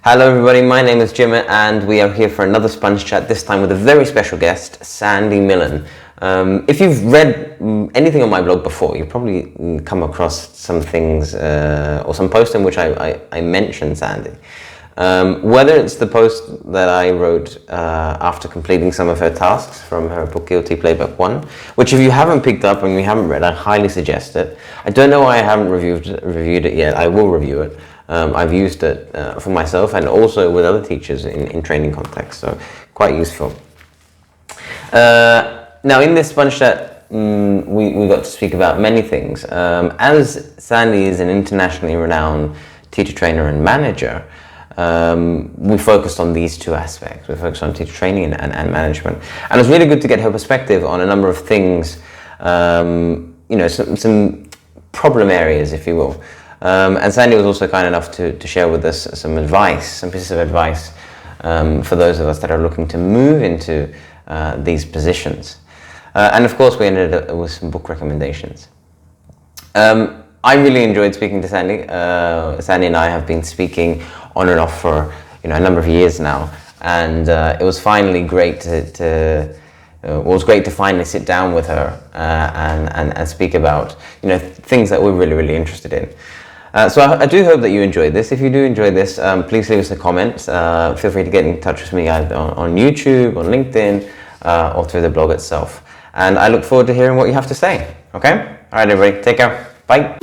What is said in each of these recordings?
Hello everybody, my name is Jim and we are here for another Sponge Chat, this time with a very special guest, Sandy Millin. If you've read anything on my blog before, you've probably come across some things or some post in which I mentioned Sandy. Whether it's the post that I wrote after completing some of her tasks from her book Guilty Playbook 1, which if you haven't picked up and you haven't read, I highly suggest it. I don't know why I haven't reviewed it yet. I will review it. I've used it for myself and also with other teachers in training contexts, so quite useful. Now in this Sponge Chat, we got to speak about many things. As Sandy is an internationally renowned teacher, trainer and manager, we focused on these two aspects. We focused on teacher training and management. And it was really good to get her perspective on a number of things, some problem areas, if you will. And Sandy was also kind enough to share with us some pieces of advice for those of us that are looking to move into these positions. And of course, we ended up with some book recommendations. I really enjoyed speaking to Sandy. Sandy and I have been speaking on and off for a number of years now, and it was finally great to finally sit down with her and speak about things that we're really interested in. So I do hope that you enjoyed this. If you do enjoy this, please leave us a comment. Feel free to get in touch with me either on YouTube, on LinkedIn, or through the blog itself. And I look forward to hearing what you have to say. Okay? All right, everybody. Take care. Bye.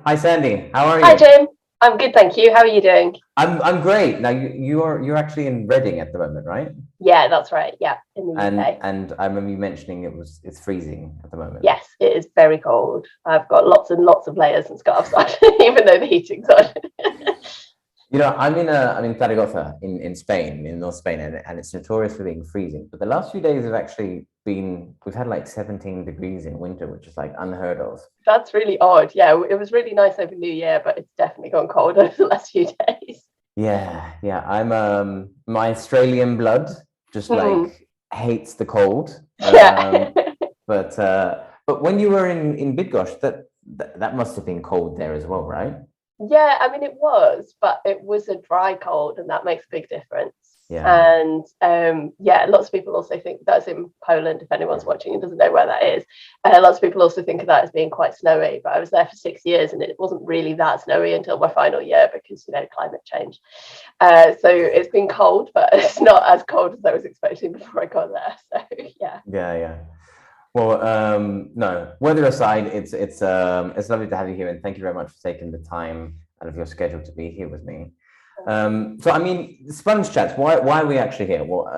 Hi, Sandy. How are you? Hi, Jim. I'm good, thank you. How are you doing? I'm great. Now you're actually in Reading at the moment, right? Yeah, that's right. Yeah, in the UK. And I remember you mentioning it's freezing at the moment. Yes, it is very cold. I've got lots and lots of layers and scarves on, even though the heating's on. I'm in Zaragoza in Spain, in North Spain, and it's notorious for being freezing. But the last few days have actually we've had like 17 degrees in winter, which is like unheard of. That's really odd. Yeah, it was really nice over New Year, but it's definitely gone cold over the last few days. Yeah. I'm my Australian blood just like hates the cold. Yeah. But when you were in Bydgoszcz, that must have been cold there as well, right? Yeah, I mean, it was, but it was a dry cold, and that makes a big difference. Yeah. And lots of people also think that's in Poland. If anyone's watching and doesn't know where that is, lots of people also think of that as being quite snowy. But I was there for 6 years, and it wasn't really that snowy until my final year because climate change. So it's been cold, but it's not as cold as I was expecting before I got there. So yeah. Yeah. Well, no, weather aside, it's lovely to have you here, and thank you very much for taking the time out of your schedule to be here with me. So I mean, Sponge Chats, why are we actually here? Well,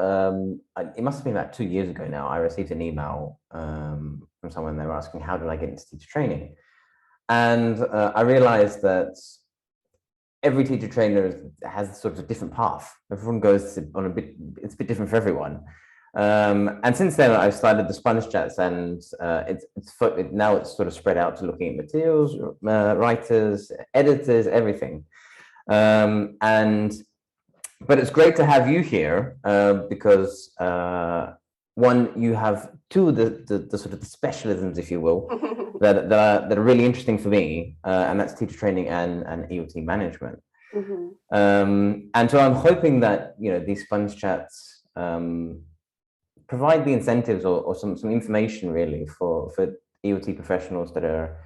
it must have been about 2 years ago now. I received an email from someone. They were asking, how did I get into teacher training? And I realized that every teacher trainer has sort of a different path. Everyone goes on it's a bit different for everyone. And since then, I've started the Sponge Chats, and now it's sort of spread out to looking at materials, writers, editors, everything. But it's great to have you here because one, you have two of the sort of the specialisms, if you will, that are really interesting for me, and that's teacher training and EOT management. And so I'm hoping that these Sponge Chats provide the incentives or some information really for EOT professionals that are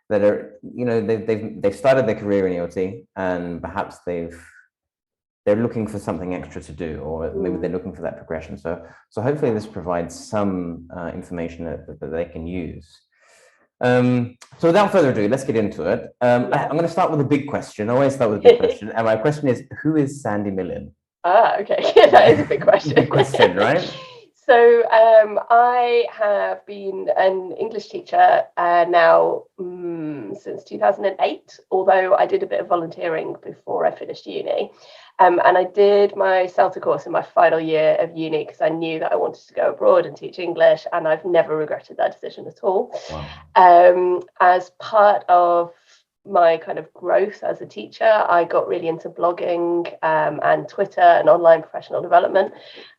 they've started their career in EOT, and perhaps they're looking for something extra to do, or maybe they're looking for that progression. So hopefully this provides some information that they can use. So without further ado, let's get into it. I'm going to start with a big question. I always start with a big question, and my question is, who is Sandy Millin? Okay. That is a big question. Big question, right? So I have been an English teacher now since 2008, although I did a bit of volunteering before I finished uni. And I did my CELTA course in my final year of uni because I knew that I wanted to go abroad and teach English, and I've never regretted that decision at all. Wow. As part of my kind of growth as a teacher, I got really into blogging and Twitter and online professional development,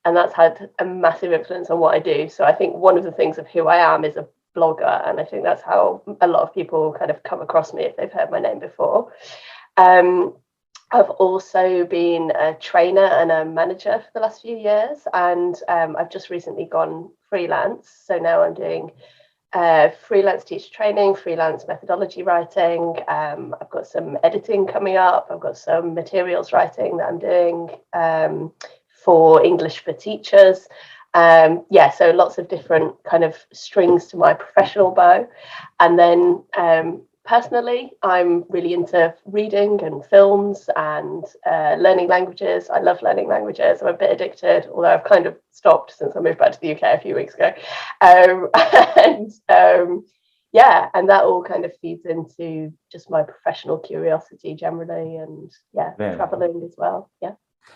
and that's had a massive influence on what I do. So I think one of the things of who I am is a blogger, and I think that's how a lot of people kind of come across me if they've heard my name before. I've also been a trainer and a manager for the last few years, and I've just recently gone freelance. So now I'm doing freelance teacher training, freelance methodology writing. I've got some editing coming up. I've got some materials writing that I'm doing for English for teachers. So lots of different kind of strings to my professional bow. And then personally, I'm really into reading and films and learning languages. I love learning languages. I'm a bit addicted, although I've kind of stopped since I moved back to the UK a few weeks ago. And that all kind of feeds into just my professional curiosity generally, and traveling as well. Yeah.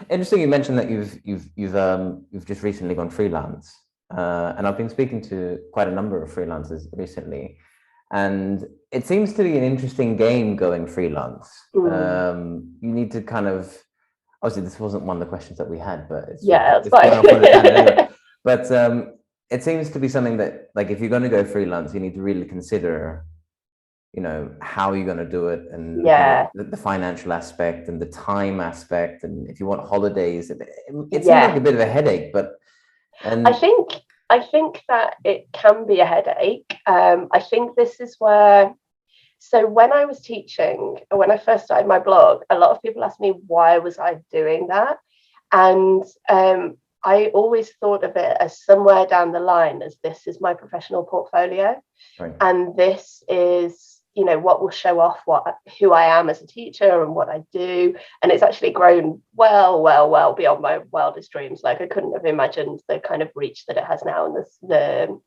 Interesting. You mentioned that you've just recently gone freelance, and I've been speaking to quite a number of freelancers recently. And it seems to be an interesting game going freelance. You need to kind of, obviously this wasn't one of the questions that we had, but it's fine. But it seems to be something that, like, if you're going to go freelance, you need to really consider, how you're going to do it, and the financial aspect and the time aspect, and if you want holidays, it seems like a bit of a headache. I think that it can be a headache. I think this is where, so when I was teaching, when I first started my blog, a lot of people asked me why was I doing that, and I always thought of it as somewhere down the line as this is my professional portfolio, right. And this is what will show off who I am as a teacher and what I do. And it's actually grown well beyond my wildest dreams. Like, I couldn't have imagined the kind of reach that it has now, and the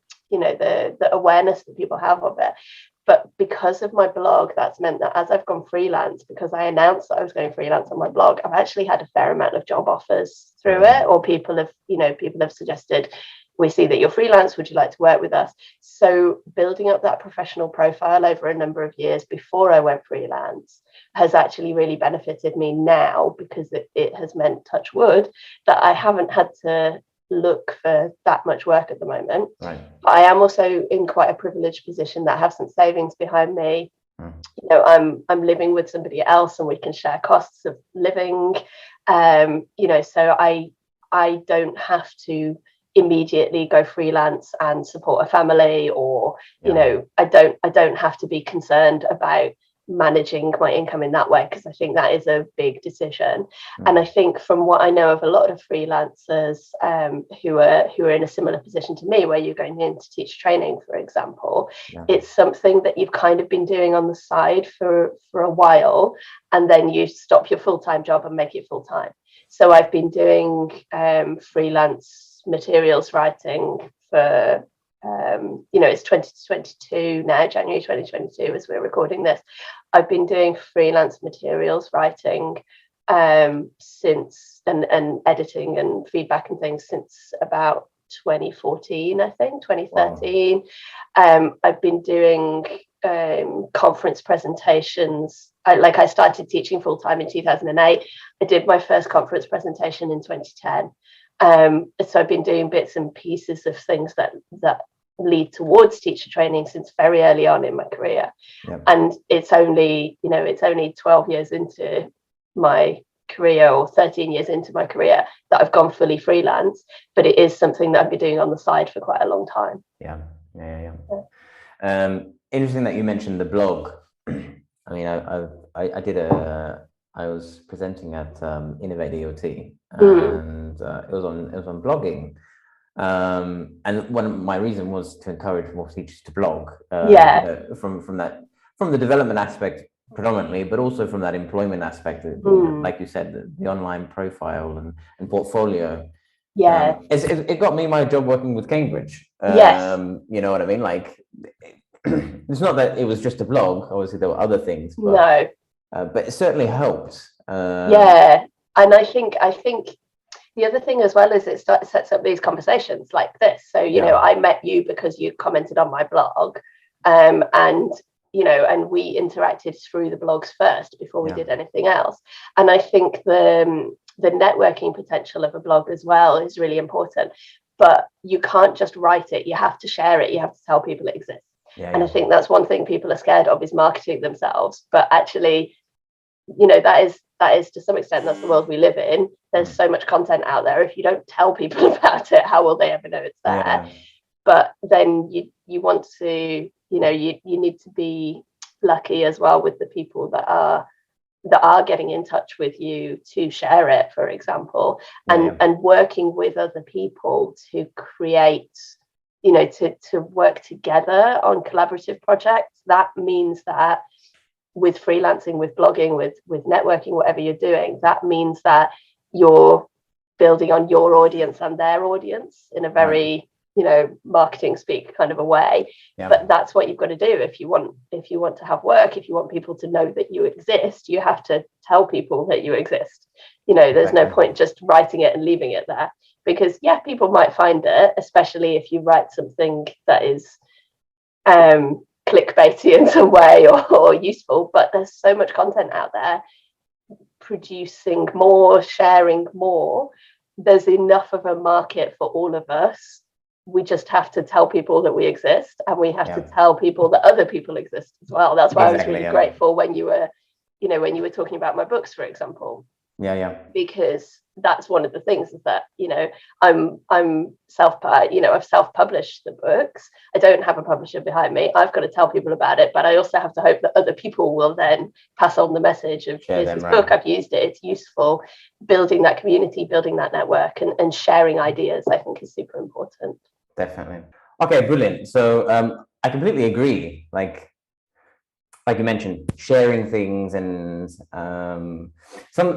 awareness that people have of it. But because of my blog, that's meant that as I've gone freelance, because I announced that I was going freelance on my blog, I've actually had a fair amount of job offers through it, or people have suggested, we see that you're freelance, would you like to work with us? So building up that professional profile over a number of years before I went freelance has actually really benefited me now, because it has meant, touch wood, that I haven't had to look for that much work at the moment. Right. But I am also in quite a privileged position that I have some savings behind me. I'm living with somebody else, and we can share costs of living. So I don't have to immediately go freelance and support a family, or I don't have to be concerned about managing my income in that way, because I think that is a big decision. And I think from what I know of a lot of freelancers who are in a similar position to me, where you're going in to teach training, for example, it's something that you've kind of been doing on the side for a while, and then you stop your full-time job and make it full-time. So I've been doing freelance materials writing for it's 2022 now, January 2022 as we're recording this. I've been doing freelance materials writing since, and editing and feedback and things, since about 2014, I think 2013. Wow. I've been doing conference presentations. I started teaching full-time in 2008. I did my first conference presentation in 2010. So I've been doing bits and pieces of things that lead towards teacher training since very early on in my career. And it's only 12 years into my career, or 13 years into my career, that I've gone fully freelance, but it is something that I've been doing on the side for quite a long time. Interesting that you mentioned the blog. I mean, I was presenting at Innovate EOT, and it was on blogging. And one of my reason was to encourage more teachers to blog. From the development aspect predominantly, but also from that employment aspect, like you said, the online profile and portfolio. It got me my job working with Cambridge. You know what I mean? Like, it's not that it was just a blog. Obviously, there were other things. But, but it certainly helped. And I think the other thing as well is it sets up these conversations like this. So I met you because you commented on my blog, and and we interacted through the blogs first before we did anything else. And I think the networking potential of a blog as well is really important, but you can't just write it. You have to share it. You have to tell people it exists. And I think that's one thing people are scared of, is marketing themselves. But actually, that is to some extent, that's the world we live in. There's so much content out there. If you don't tell people about it, how will they ever know it's there? But then you want to, you need to be lucky as well with the people that are getting in touch with you to share it, for example, and working with other people to create, to work together on collaborative projects. That means that with freelancing, with blogging, with networking, whatever you're doing, that means that you're building on your audience and their audience in a very marketing speak kind of a way. But that's what you've got to do if you want to have work. If you want people to know that you exist, you have to tell people that you exist. There's no point just writing it and leaving it there, because people might find it, especially if you write something that is clickbaity in some way or useful. But there's so much content out there, producing more, sharing more. There's enough of a market for all of us. We just have to tell people that we exist, and we have to tell people that other people exist as well. That's why I was really grateful when you were talking about my books, for example. Because that's one of the things, is that I'm I've self-published the books. I don't have a publisher behind me. I've got to tell people about it, but I also have to hope that other people will then pass on the message of, here's this book, I've used it, it's useful. Building that community, building that network, and sharing ideas, I think, is super important. Definitely. Okay, brilliant. So I completely agree. Like you mentioned, sharing things, and some,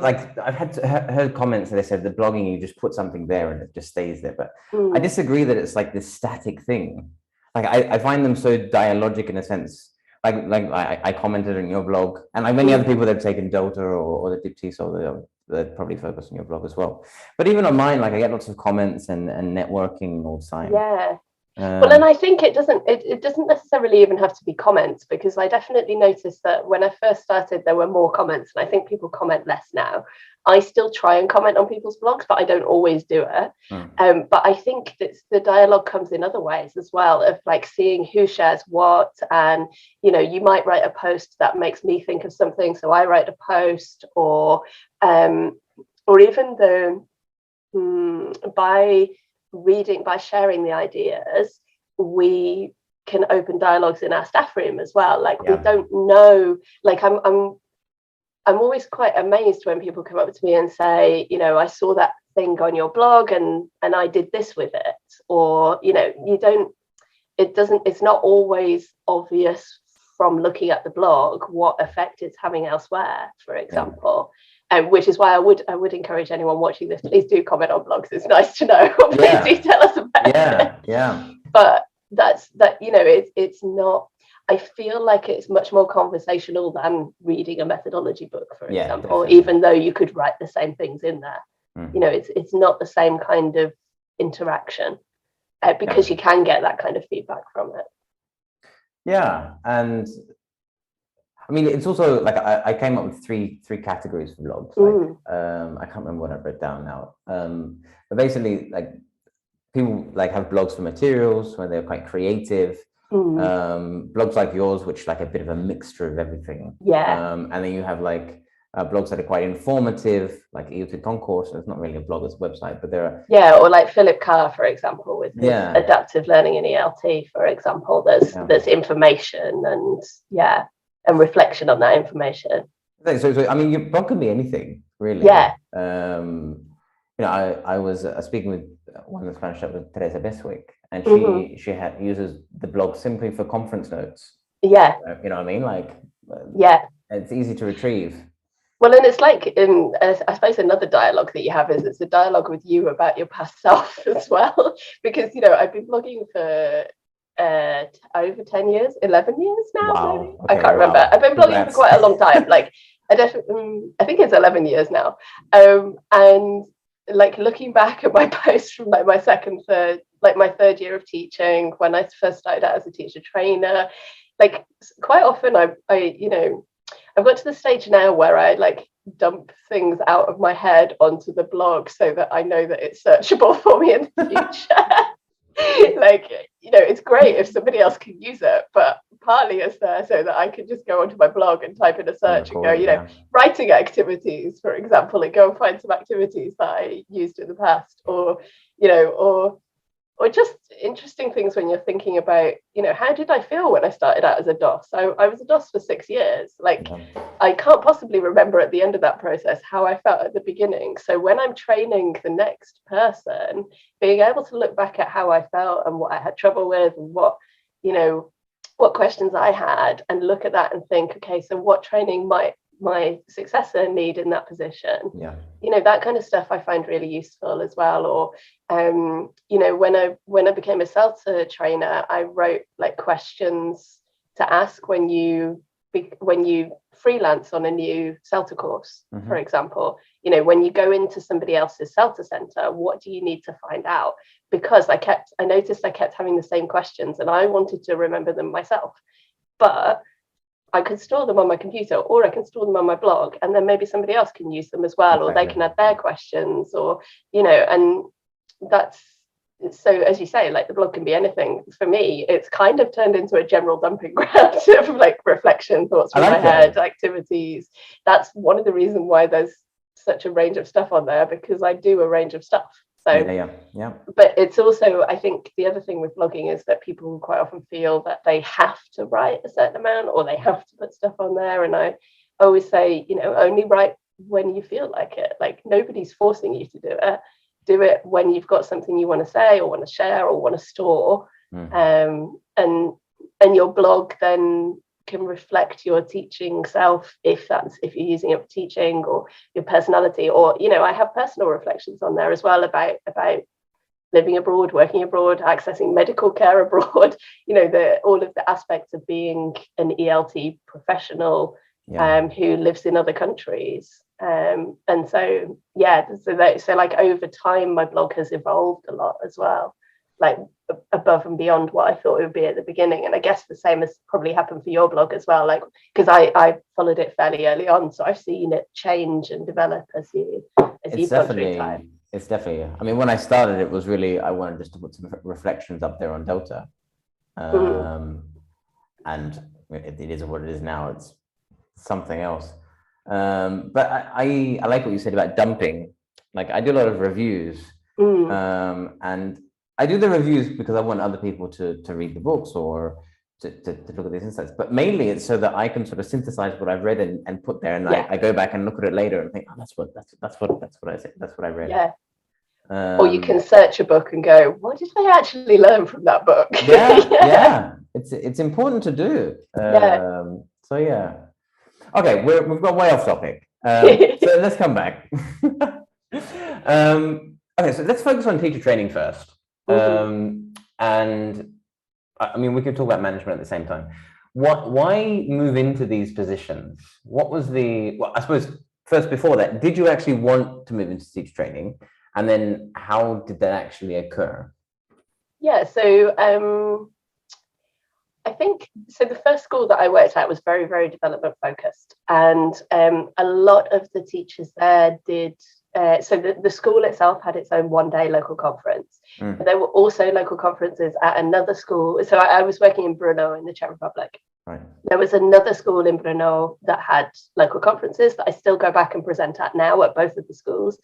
like, I've heard comments that they said that blogging, you just put something there and it just stays there. But I disagree that it's like this static thing. Like I find them so dialogic in a sense. Like I commented on your blog, and like many other people that have taken Delta or the Dipti, so they'd probably focus on your blog as well. But even on mine, like I get lots of comments and networking all the time. Well, and I think it doesn't necessarily even have to be comments, because I definitely noticed that when I first started, there were more comments, and I think people comment less now. I still try and comment on people's blogs, but I don't always do it. But I think that the dialogue comes in other ways as well, of like seeing who shares what. And you might write a post that makes me think of something, so I write a post, or even by sharing the ideas, we can open dialogues in our staff room as well. Like we don't know, like I'm always quite amazed when people come up to me and say, I saw that thing on your blog and I did this with it. Or, it's not always obvious from looking at the blog what effect it's having elsewhere, for example. Which is why I would encourage anyone watching this, please do comment on blogs. It's nice to know. Please do tell us about it. But it's not, I feel like it's much more conversational than reading a methodology book, for example, definitely. Even though you could write the same things in there. It's not the same kind of interaction, because you can get that kind of feedback from it. And I mean, it's also like I came up with three categories for blogs. Like, I can't remember what I wrote down now. But basically, like, people like have blogs for materials where they're quite creative. Blogs like yours, which like a bit of a mixture of everything. And then you have like blogs that are quite informative, like EUT Concourse. So it's not really a blog, it's a website, but there are or like Philip Carr, for example, with adaptive learning in ELT, for example. There's information and reflection on that information. So I mean, your blog can be anything, really. I was speaking with one of the Spanish with Teresa Beswick, and she uses the blog simply for conference notes. You know what I mean? Like, it's easy to retrieve. Well, and it's like, I suppose another dialogue that you have is it's a dialogue with you about your past self as well. Because, I've been blogging for over 10 years, 11 years now. Wow. I can't remember. I've been blogging for quite a long time. Like, I think it's 11 years now. And like looking back at my posts from like my third year of teaching, when I first started out as a teacher trainer, like quite often I've got to the stage now where I like dump things out of my head onto the blog so that I know that it's searchable for me in the future. Like, it's great if somebody else can use it, but partly it's there so that I can just go onto my blog and type in a search and go, writing activities, for example, and go and find some activities that I used in the past, or just interesting things when you're thinking about, how did I feel when I started out as a DOS? I was a DOS for 6 years. Like, I can't possibly remember at the end of that process how I felt at the beginning. So when I'm training the next person, being able to look back at how I felt and what I had trouble with and what questions I had, and look at that and think, okay, so what training might my successor need in that position? That kind of stuff I find really useful as well. Or when I became a CELTA trainer, I wrote like questions to ask when you freelance on a new CELTA course, for example. When you go into somebody else's CELTA center, what do you need to find out? Because I noticed I kept having the same questions and I wanted to remember them myself, but I could store them on my computer, or I can store them on my blog, and then maybe somebody else can use them as well, or they can add their questions, or and that's so, as you say, like the blog can be anything. For me, it's kind of turned into a general dumping ground of like reflection, thoughts from my head, activities. That's one of the reasons why there's such a range of stuff on there, because I do a range of stuff. So but it's also, I think the other thing with blogging is that people quite often feel that they have to write a certain amount, or they have to put stuff on there. And I always say, only write when you feel like it. Like, nobody's forcing you to do it. Do it when you've got something you want to say or want to share or want to store. And your blog then can reflect your teaching self, if you're using it for teaching, or your personality. Or I have personal reflections on there as well about living abroad, working abroad, accessing medical care abroad, all of the aspects of being an ELT professional who lives in other countries. And so like over time my blog has evolved a lot as well, like above and beyond what I thought it would be at the beginning. And I guess the same has probably happened for your blog as well, like, because I followed it fairly early on, so I've seen it change and develop as you've gone through time. It's definitely, I mean, when I started, it was really, I wanted just to put some reflections up there on Delta. And it is what it is now. It's something else. But I like what you said about dumping. Like, I do a lot of reviews, and I do the reviews because I want other people to read the books, or to look at these insights. But mainly it's so that I can sort of synthesize what I've read and put there, and I go back and look at it later and think, oh, that's what I said, that's what I read. Yeah. Or you can search a book and go, what did I actually learn from that book? Yeah. It's important to do. So yeah. Okay, we've got way off topic. So let's come back. Okay, so let's focus on teacher training first. And I mean, we can talk about management at the same time. Why move into these positions? What was I suppose first, before that, did you actually want to move into teacher training? And then how did that actually occur? Yeah, so I think, so the first school that I worked at was very, very development focused. And a lot of the teachers there did, so the school itself had its own one-day local conference. But there were also local conferences at another school. So I was working in Brno in the Czech Republic. Right. There was another school in Brno that had local conferences that I still go back and present at now at both of the schools.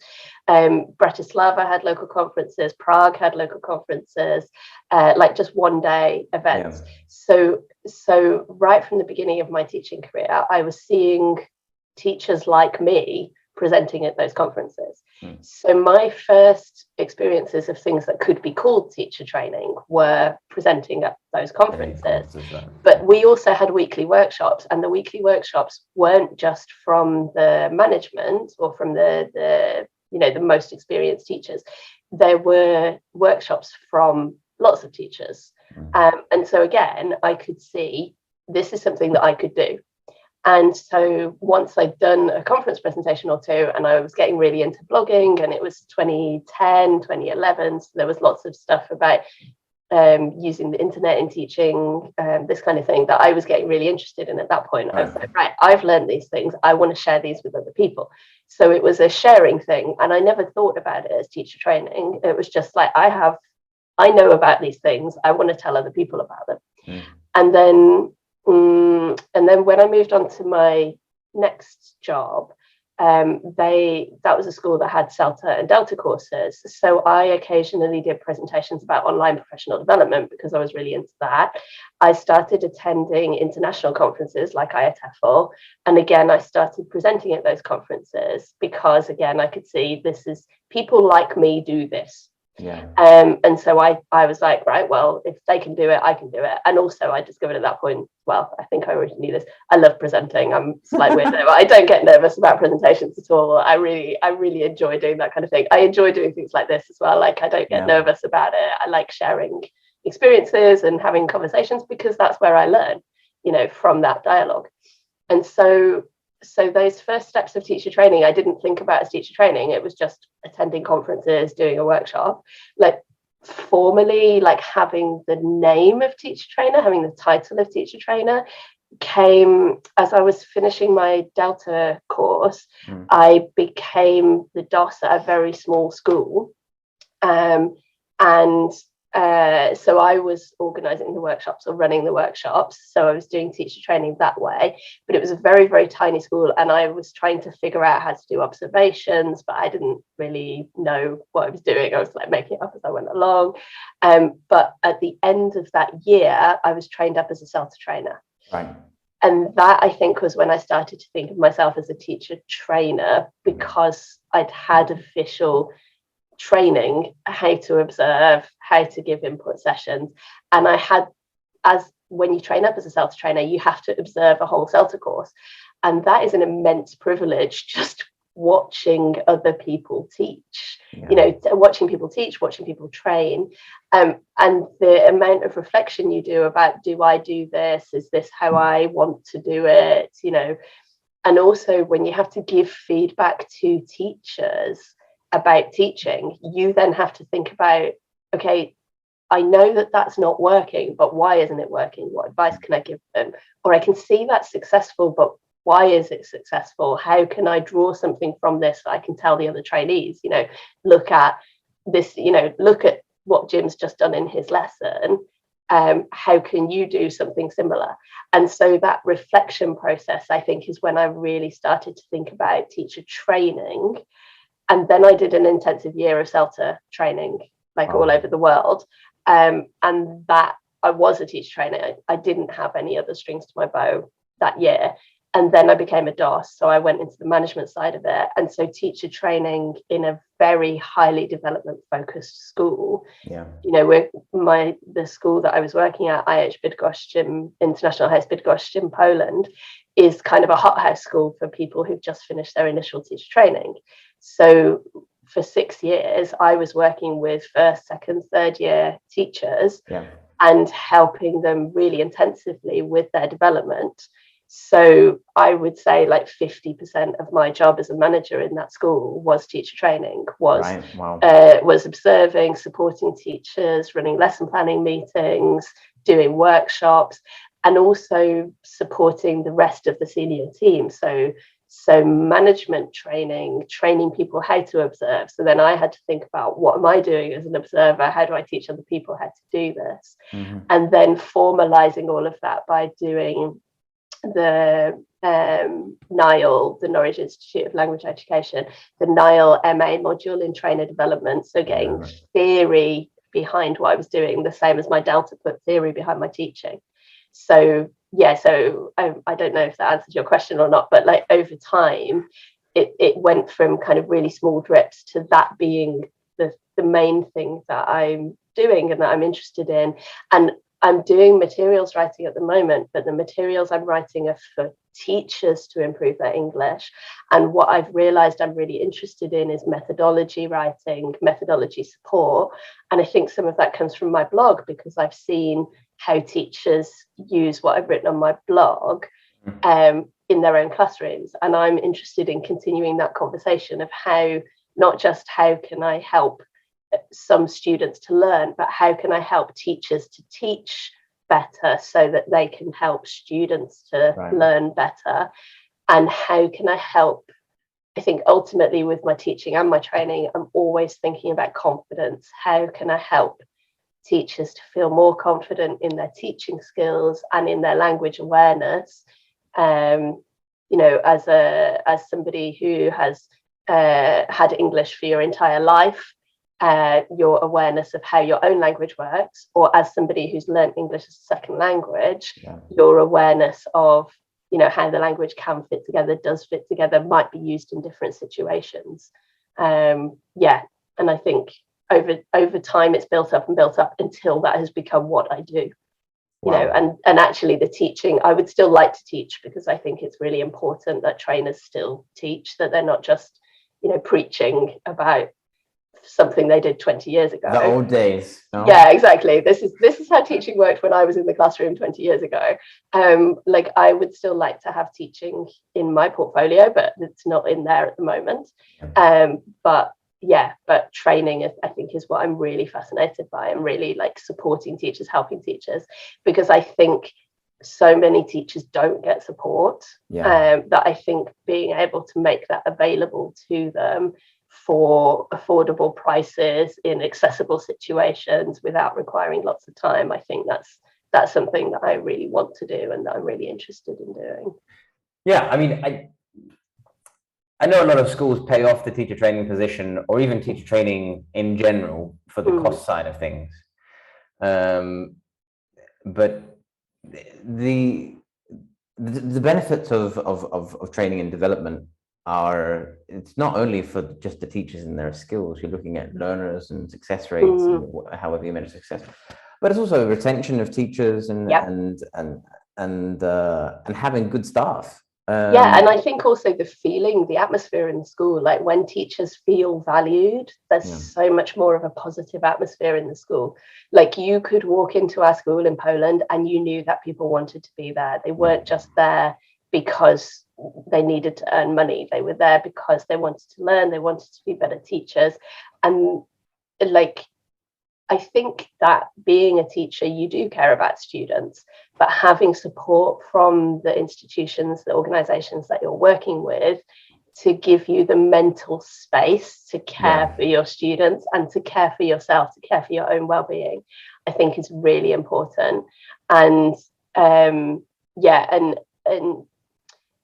Bratislava had local conferences, Prague had local conferences, like just one-day events. Yeah. So right from the beginning of my teaching career, I was seeing teachers like me presenting at those conferences. So my first experiences of things that could be called teacher training were presenting at those conferences. But we also had weekly workshops, and the weekly workshops weren't just from the management or from the most experienced teachers. There were workshops from lots of teachers. And so again, I could see this is something that I could do. And so once I'd done a conference presentation or two, and I was getting really into blogging, and it was 2010, 2011, so there was lots of stuff about using the internet in teaching, this kind of thing that I was getting really interested in at that point. I was like, right, I've learned these things. I want to share these with other people. So it was a sharing thing. And I never thought about it as teacher training. It was just like, I know about these things. I want to tell other people about them. And then when I moved on to my next job, that was a school that had CELTA and Delta courses. So I occasionally did presentations about online professional development because I was really into that. I started attending international conferences like IATEFL. And again, I started presenting at those conferences because, again, I could see this is people like me do this. Yeah. And so I was like, right, well, if they can do it, I can do it. And also I discovered at that point, well, I think I already knew this, I love presenting. I'm slightly weird. I don't get nervous about presentations at all. I really enjoy doing that kind of thing. I enjoy doing things like this as well. Like, I don't get nervous about it. I like sharing experiences and having conversations because that's where I learn, from that dialogue. And so those first steps of teacher training, I didn't think about as teacher training. It was just attending conferences, doing a workshop. Like, formally, like, having the name of teacher trainer, having the title of teacher trainer came as I was finishing my Delta course. I became the DOS at a very small school. So I was organising the workshops or running the workshops. So I was doing teacher training that way, but it was a very, very tiny school. And I was trying to figure out how to do observations, but I didn't really know what I was doing. I was like making it up as I went along. But at the end of that year, I was trained up as a CELTA trainer. Right. And that, I think, was when I started to think of myself as a teacher trainer, because I'd had official training, how to observe, how to give input sessions. And I had, when you train up as a CELTA trainer, you have to observe a whole CELTA course. And that is an immense privilege, just watching other people teach, watching people teach, watching people train. And the amount of reflection you do about, do I do this? Is this how I want to do it? And also when you have to give feedback to teachers about teaching, you then have to think about, okay, I know that that's not working, but why isn't it working? What advice can I give them? Or I can see that's successful, but why is it successful? How can I draw something from this that I can tell the other trainees, look at this, look at what Jim's just done in his lesson. How can you do something similar? And so that reflection process, I think, is when I really started to think about teacher training. And then I did an intensive year of CELTA training, all over the world. And that I was a teacher trainer. I didn't have any other strings to my bow that year. And then I became a DOS. So I went into the management side of it. And so teacher training in a very highly development focused school. Yeah. The school that I was working at, IH Bydgoszcz, International House Bydgoszcz in Poland, is kind of a hothouse school for people who've just finished their initial teacher training. So for 6 years, I was working with first, second, third year teachers and helping them really intensively with their development. So I would say 50% of my job as a manager in that school was teacher training, was observing, supporting teachers, running lesson planning meetings, doing workshops, and also supporting the rest of the senior team. So management training, training people how to observe. So then I had to think about, what am I doing as an observer? How do I teach other people how to do this? Mm-hmm. And then formalizing all of that by doing the NILE, the Norwich Institute of Language Education, the NILE MA module in trainer development. So getting theory behind what I was doing, the same as my Delta put theory behind my teaching. So I don't know if that answers your question or not, but over time, it went from kind of really small drips to that being the main thing that I'm doing and that I'm interested in. And I'm doing materials writing at the moment, but the materials I'm writing are for teachers to improve their English. And what I've realized I'm really interested in is methodology writing, methodology support. And I think some of that comes from my blog, because I've seen how teachers use what I've written on my blog in their own classrooms. And I'm interested in continuing that conversation of how, not just how can I help some students to learn, but how can I help teachers to teach better so that they can help students to learn better? And how can I help? I think ultimately with my teaching and my training, I'm always thinking about confidence. How can I help teachers to feel more confident in their teaching skills and in their language awareness? You know, as somebody who has had English for your entire life, your awareness of how your own language works, or as somebody who's learned English as a second language, your awareness of, you know, how the language can fit together, does fit together, might be used in different situations. And I think over time it's built up and built up until that has become what I do. You know, and actually the teaching, I would still like to teach, because I think it's really important that trainers still teach, that they're not just, you know, preaching about something they did 20 years ago. The old days. No? Yeah, exactly. This is how teaching worked when I was in the classroom 20 years ago. Like, I would still like to have teaching in my portfolio, but it's not in there at the moment. But training, I think, is what I'm really fascinated by. I'm really like supporting teachers, helping teachers, because I think so many teachers don't get support. That I think being able to make that available to them for affordable prices in accessible situations without requiring lots of time, I think that's something that I really want to do and that I'm really interested in doing. Yeah, I mean, I know a lot of schools pay off the teacher training position, or even teacher training in general, for the cost side of things. But the benefits of training and development are, it's not only for just the teachers and their skills. You're looking at learners and success rates, and however you measure success, but it's also retention of teachers and having good staff. And I think also the atmosphere in the school, like when teachers feel valued, there's so much more of a positive atmosphere in the school. Like, you could walk into our school in Poland and you knew that people wanted to be there. They weren't just there because they needed to earn money. They were there because they wanted to learn, they wanted to be better teachers. And like, I think that being a teacher, you do care about students, but having support from the institutions, the organizations that you're working with, to give you the mental space to care for your students and to care for yourself, to care for your own well-being, I think is really important. And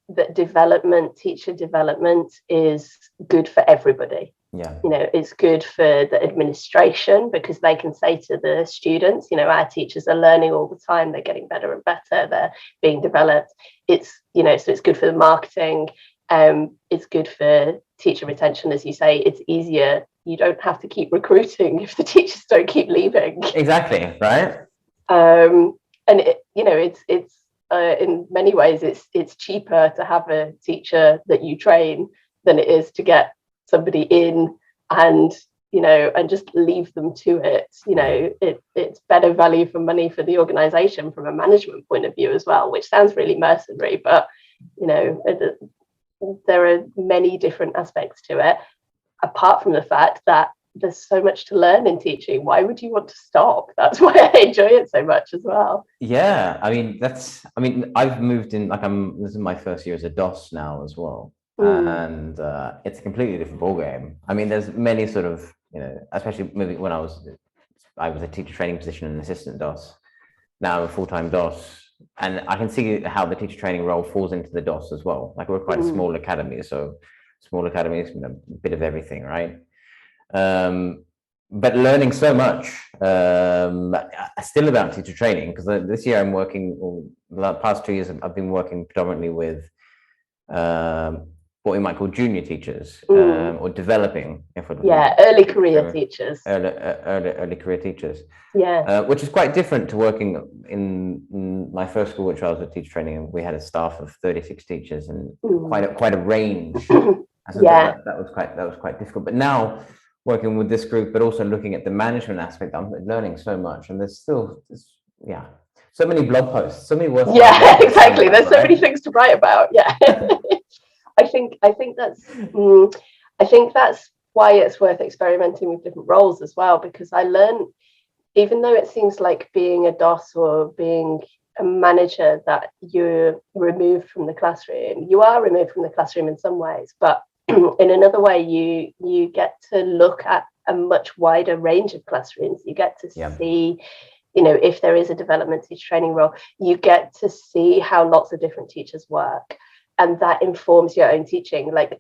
that teacher development is good for everybody. You know, it's good for the administration, because they can say to the students, you know, our teachers are learning all the time, they're getting better and better, they're being developed. It's, you know, so it's good for the marketing. It's good for teacher retention, as you say. It's easier. You don't have to keep recruiting if the teachers don't keep leaving. Exactly, right. And it, you know, it's in many ways it's cheaper to have a teacher that you train than it is to get somebody in and, you know, and just leave them to it. You know, it's better value for money for the organization from a management point of view as well, which sounds really mercenary, but, you know, there are many different aspects to it, apart from the fact that there's so much to learn in teaching. Why would you want to stop? That's why I enjoy it so much as well. Yeah, I mean, I've moved in, like, this is my first year as a DOS now as well. And it's a completely different ballgame. I mean, there's many sort of, you know, especially maybe when I was a teacher training position and assistant DOS. Now I'm a full-time DOS, and I can see how the teacher training role falls into the DOS as well. Like, we're quite a small academy, so small academies, you know, a bit of everything, right? But learning so much still about teacher training, because this year I'm working, or the past 2 years I've been working predominantly with what we might call junior teachers, or developing. Early career teachers. Early career teachers. Yeah. Which is quite different to working in my first school, which I was a teacher training, and we had a staff of 36 teachers and quite a range. So that was quite difficult. But now, working with this group, but also looking at the management aspect, I'm learning so much, and there's still so many blog posts, so many words. Yeah, exactly. There's so many things to write about. Yeah. I think that's why it's worth experimenting with different roles as well, because I learned, even though it seems like being a DOS or being a manager that you're removed from the classroom, you are removed from the classroom in some ways, but in another way, you get to look at a much wider range of classrooms. You get to see, if there is a development teacher training role, you get to see how lots of different teachers work, and that informs your own teaching. Like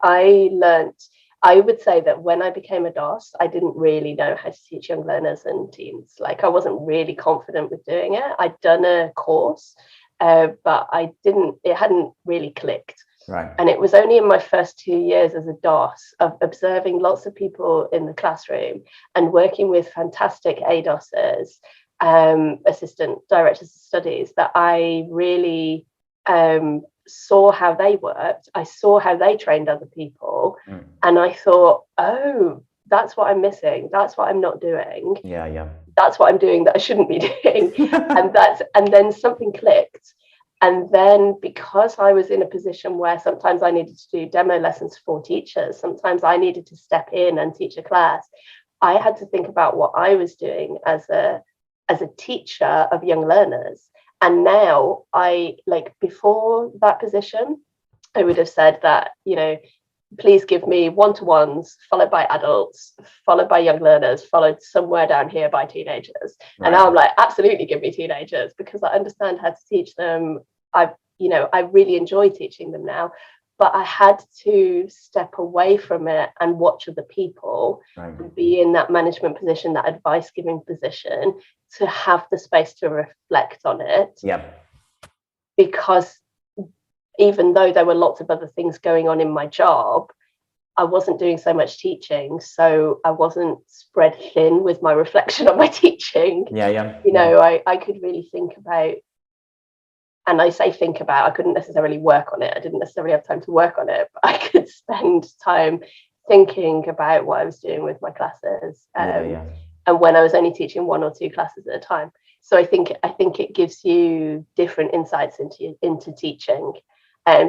I would say that when I became a DOS, I didn't really know how to teach young learners and teens. Like I wasn't really confident with doing it. I'd done a course, but it hadn't really clicked. Right. And it was only in my first 2 years as a DOS of observing lots of people in the classroom and working with fantastic ADOSers, assistant directors of studies, that I really saw how they worked. I saw how they trained other people, and I thought, oh, that's what I'm missing. That's what I'm not doing. Yeah. That's what I'm doing that I shouldn't be doing. and then something clicked. And then because I was in a position where sometimes I needed to do demo lessons for teachers, sometimes I needed to step in and teach a class, I had to think about what I was doing as a teacher of young learners. And now before that position, I would have said that, please give me one-to-ones, followed by adults, followed by young learners, followed somewhere down here by teenagers. Right. And now I'm like, absolutely give me teenagers, because I understand how to teach them. I really enjoy teaching them now, but I had to step away from it and watch other people, right, and be in that management position, that advice giving position, to have the space to reflect on it. Yeah. Because even though there were lots of other things going on in my job, I wasn't doing so much teaching, so I wasn't spread thin with my reflection on my teaching. Yeah. I could really think about, and I say think about, I couldn't necessarily work on it. I didn't necessarily have time to work on it, but I could spend time thinking about what I was doing with my classes. And when I was only teaching 1 or 2 classes at a time. So I think it gives you different insights into teaching.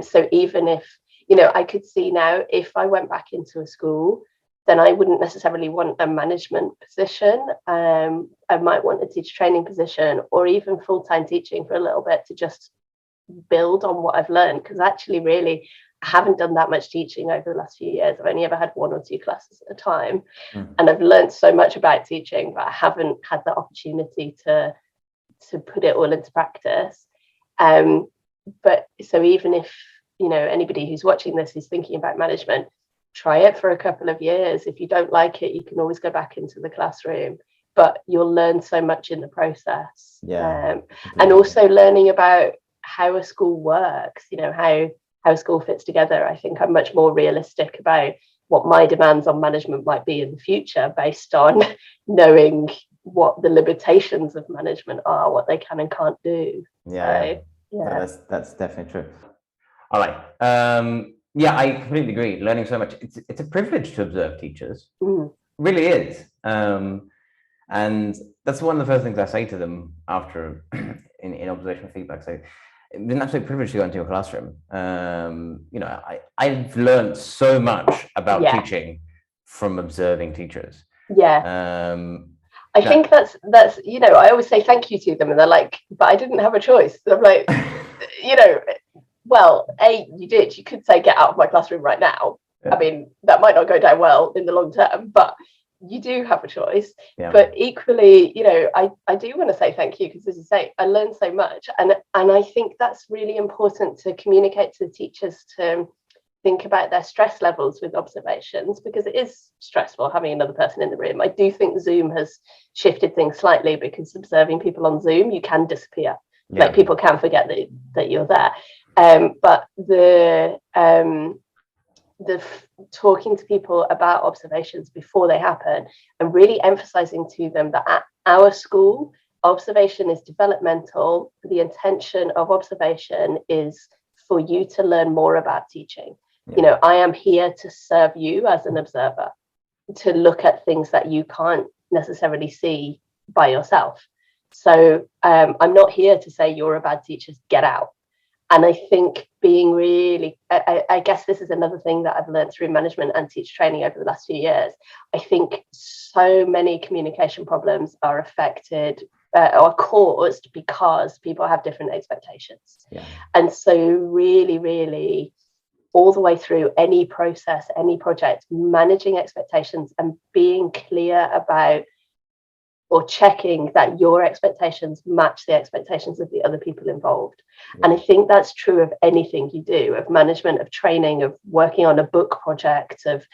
So even if, I could see now, if I went back into a school, then I wouldn't necessarily want a management position. I might want a teacher training position, or even full-time teaching for a little bit to just build on what I've learned. Because actually, really, I haven't done that much teaching over the last few years. I've only ever had 1 or 2 classes at a time. And I've learned so much about teaching, but I haven't had the opportunity to put it all into practice. But so even if, anybody who's watching this is thinking about management, try it for a couple of years. If you don't like it, you can always go back into the classroom, but you'll learn so much in the process. And also learning about how a school works, how a school fits together. I think I'm much more realistic about what my demands on management might be in the future, based on knowing what the limitations of management are, what they can and can't do. Yeah. That's definitely true. All right. I completely agree. Learning so much. It's a privilege to observe teachers. It really is. And that's one of the first things I say to them after in observational feedback. So it's been an absolute privilege to go into your classroom. I've learned so much about teaching from observing teachers. I think that's I always say thank you to them, and they're like, but I didn't have a choice. And I'm like, well, you did. You could say, get out of my classroom right now. Yeah. I mean, that might not go down well in the long term, but you do have a choice. Yeah. But equally, I do want to say thank you, because as you say, I learned so much. And I think that's really important to communicate to the teachers, to think about their stress levels with observations, because it is stressful having another person in the room. I do think Zoom has shifted things slightly, because observing people on Zoom, you can disappear. Yeah. Like people can forget that you're there. But the talking to people about observations before they happen, and really emphasizing to them that at our school, observation is developmental. The intention of observation is for you to learn more about teaching. Yeah. I am here to serve you as an observer, to look at things that you can't necessarily see by yourself. So I'm not here to say you're a bad teacher, get out. And I think being really, I guess this is another thing that I've learned through management and teacher training over the last few years. I think so many communication problems are affected or caused because people have different expectations. Yeah. And so really, really, all the way through any process, any project, managing expectations and being clear about or checking that your expectations match the expectations of the other people involved. Yeah. And I think that's true of anything you do, of management, of training, of working on a book project, of,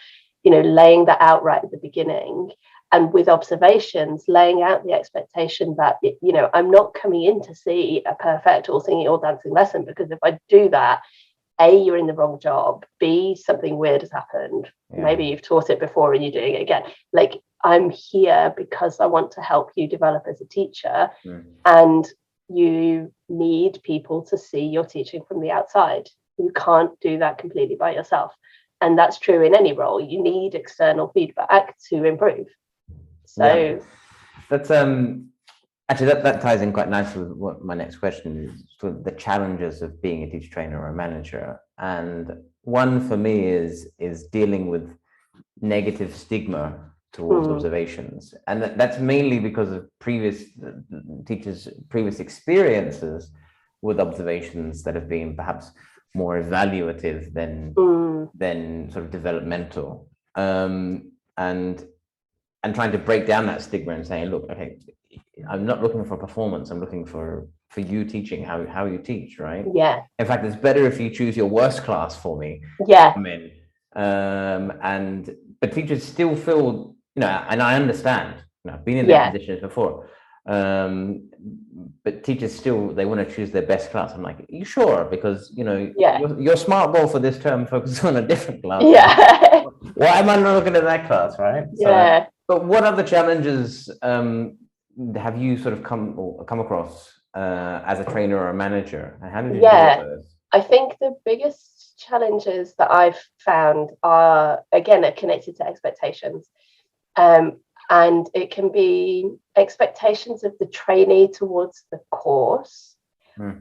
laying that out right at the beginning. And with observations, laying out the expectation that, I'm not coming in to see a perfect or singing or dancing lesson, because if I do that, A, you're in the wrong job. B, something weird has happened. Yeah. Maybe you've taught it before and you're doing it again. Like, I'm here because I want to help you develop as a teacher. And you need people to see your teaching from the outside. You can't do that completely by yourself. And that's true in any role. You need external feedback to improve. So yeah. That's actually that ties in quite nicely with what my next question is, the challenges of being a teacher trainer or a manager. And one for me is dealing with negative stigma towards observations, and that's mainly because of previous teachers' previous experiences with observations that have been perhaps more evaluative than sort of developmental, and trying to break down that stigma and saying, look, okay, I'm not looking for performance, I'm looking for you teaching how you teach, right? Yeah. In fact, it's better if you choose your worst class for me. Yeah. I mean, but teachers still feel, and I understand, I've been in their positions before, but teachers still, they want to choose their best class. I'm like, are you sure? Because, your smart goal for this term focuses on a different class. Yeah. Why am I not looking at that class, right? Yeah. So, but what other challenges have you sort of come across as a trainer or a manager? And how did you deal with those? I think the biggest challenges that I've found are connected to expectations. And it can be expectations of the trainee towards the course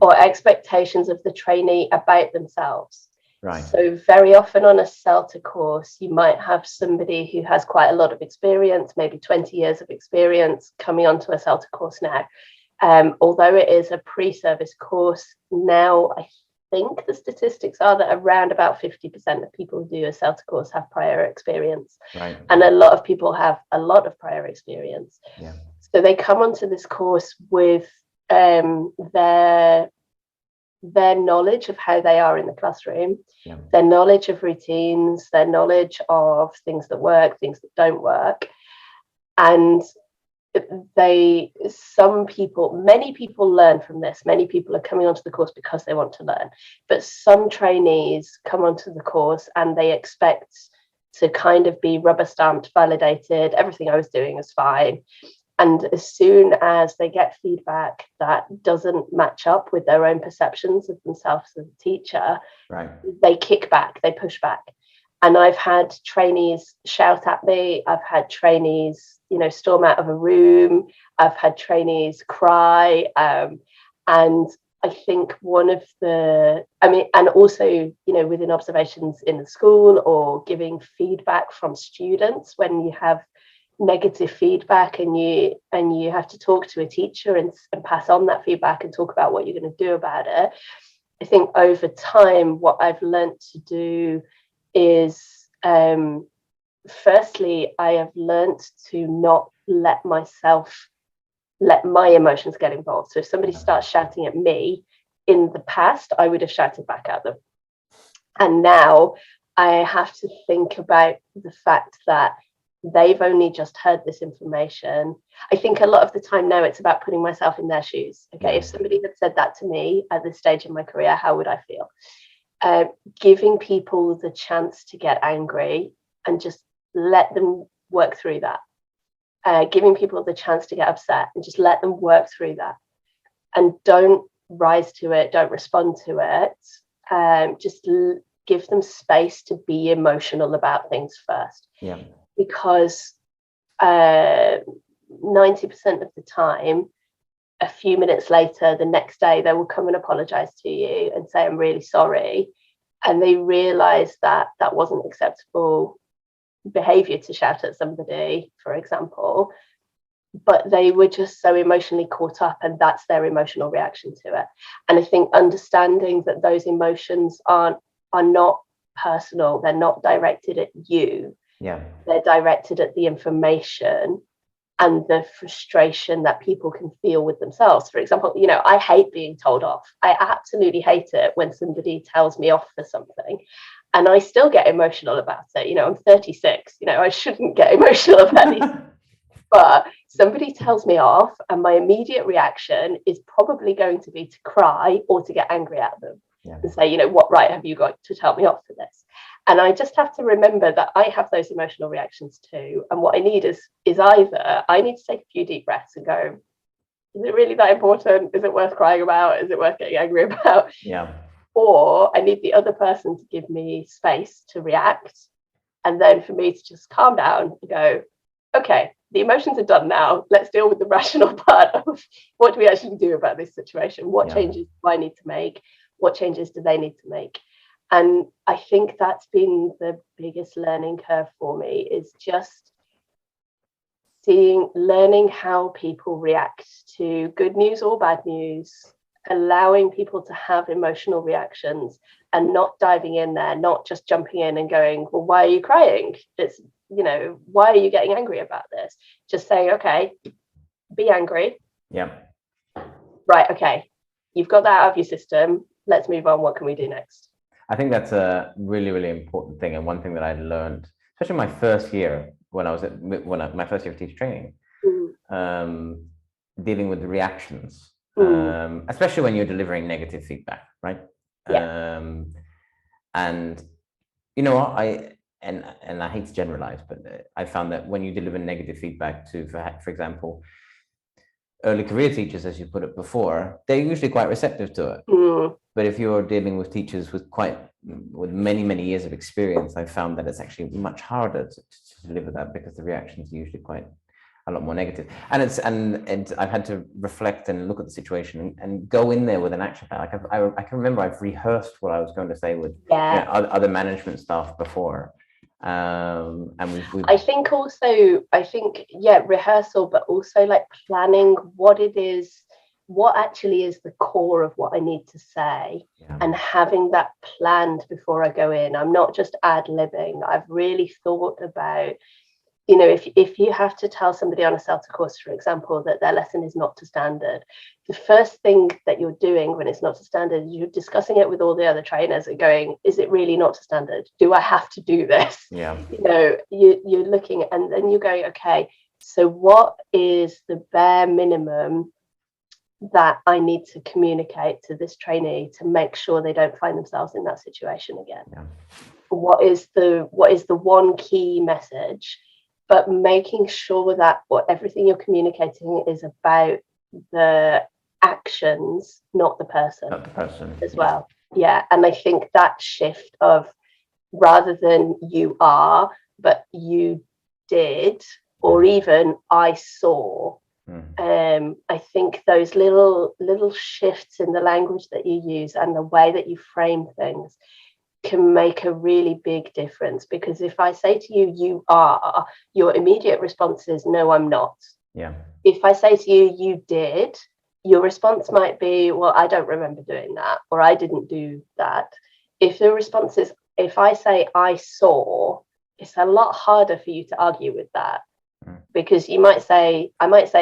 or expectations of the trainee about themselves. Right. So very often on a CELTA course, you might have somebody who has quite a lot of experience, maybe 20 years of experience, coming onto a CELTA course now. Although it is a pre-service course now, I think the statistics are that around about 50% of people who do a CELTA course have prior experience. Right. And a lot of people have a lot of prior experience. Yeah. So they come onto this course with their knowledge of how they are in the classroom, their knowledge of routines, their knowledge of things that work, things that don't work. And many people learn from this. Many people are coming onto the course because they want to learn. But some trainees come onto the course and they expect to kind of be rubber stamped, validated. Everything I was doing is fine. And as soon as they get feedback that doesn't match up with their own perceptions of themselves as a teacher, they kick back, they push back. And I've had trainees shout at me. I've had trainees, storm out of a room. I've had trainees cry. And I think and also, within observations in the school or giving feedback from students, when you have negative feedback and you have to talk to a teacher and pass on that feedback and talk about what you're going to do about it. I think over time, what I've learned to do is, firstly, I have learned to not let my emotions get involved. So if somebody starts shouting at me, in the past, I would have shouted back at them. And now I have to think about the fact that they've only just heard this information. I think a lot of the time now it's about putting myself in their shoes. Okay, if somebody had said that to me at this stage in my career, how would I feel? Giving people the chance to get angry and just let them work through that. Giving people the chance to get upset and just let them work through that. And don't rise to it, don't respond to it. Just give them space to be emotional about things first. Yeah. Because 90% of the time, a few minutes later, the next day, they will come and apologize to you and say, I'm really sorry. And they realize that that wasn't acceptable behavior to shout at somebody, for example, but they were just so emotionally caught up, and that's their emotional reaction to it. And I think understanding that those emotions are not personal, they're not directed at you. Yeah. They're directed at the information and the frustration that people can feel with themselves. For example, you know, I hate being told off. I absolutely hate it when somebody tells me off for something. And I still get emotional about it. You know, I'm 36, you know, I shouldn't get emotional about these. But somebody tells me off, and my immediate reaction is probably going to be to cry or to get angry at them and say, you know, what right have you got to tell me off for this? And I just have to remember that I have those emotional reactions too. And what I need is either I need to take a few deep breaths and go, is it really that important? Is it worth crying about? Is it worth getting angry about? Yeah. Or I need the other person to give me space to react. And then for me to just calm down and go, okay, the emotions are done now. Let's deal with the rational part of what do we actually do about this situation? What changes do I need to make? What changes do they need to make? And I think that's been the biggest learning curve for me, is just learning how people react to good news or bad news, allowing people to have emotional reactions and not diving in there, not just jumping in and going, well, why are you crying? It's, you know, why are you getting angry about this? Just saying, okay, be angry. Yeah. Right, okay, you've got that out of your system. Let's move on. What can we do next? I think that's a really, really important thing. And one thing that I learned, especially my first year when I was my first year of teacher training, dealing with the reactions, especially when you're delivering negative feedback, right? Yeah. And you know, I hate to generalize, but I found that when you deliver negative feedback to, for example, early career teachers, as you put it before, they're usually quite receptive to it. But if you're dealing with teachers with many, many years of experience, I found that it's actually much harder to deliver that, because the reactions are usually quite a lot more negative. And I've had to reflect and look at the situation and go in there with an action plan. Like I can remember I've rehearsed what I was going to say with other management staff before. And I think rehearsal, but also like planning what actually is the core of what I need to say, and having that planned before I go in. I'm not just ad-libbing. I've really thought about, you know, if you have to tell somebody on a CELTA course, for example, that their lesson is not to standard, the first thing that you're doing when it's not to standard is you're discussing it with all the other trainers and going, is it really not to standard? Do I have to do this? Yeah. You know, you're looking, and then you're going, okay, so what is the bare minimum that I need to communicate to this trainee to make sure they don't find themselves in that situation again? Yeah. What is the one key message? But making sure that everything you're communicating is about the actions, not the person. Not the person as well. Yeah. And I think that shift of, rather than you are, but you did, or even I saw, I think those little shifts in the language that you use and the way that you frame things can make a really big difference. Because if I say to you, you are, your immediate response is, no, I'm not. Yeah. If I say to you, you did, your response might be, well, I don't remember doing that, or I didn't do that. If the response is, if I say I saw, it's a lot harder for you to argue with that. Because I might say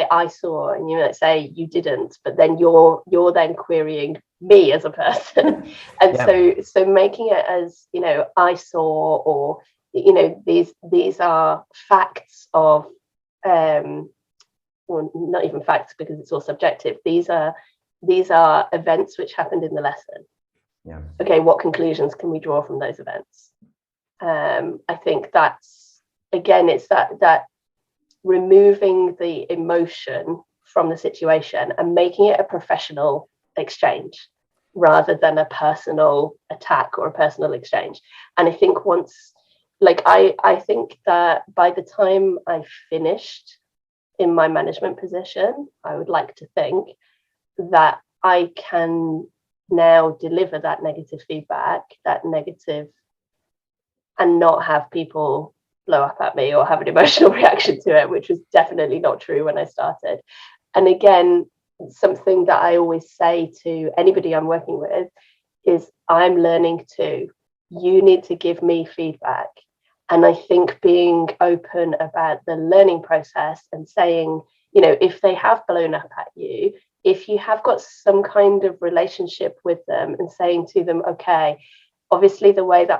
I saw, and you might say you didn't, but then you're then querying me as a person. And so making it as, you know, I saw, or, you know, these are facts of, well, not even facts, because it's all subjective. These are events which happened in the lesson. Yeah. Okay, what conclusions can we draw from those events? I think that's, again, it's that removing the emotion from the situation and making it a professional exchange rather than a personal attack or a personal exchange. And I think I think that by the time I finished in my management position, I would like to think that I can now deliver that negative feedback, and not have people blow up at me or have an emotional reaction to it, which was definitely not true when I started. And again, something that I always say to anybody I'm working with is, I'm learning too. You need to give me feedback. And I think being open about the learning process and saying, if they have blown up at you, if you have got some kind of relationship with them, and saying to them, okay, obviously the way that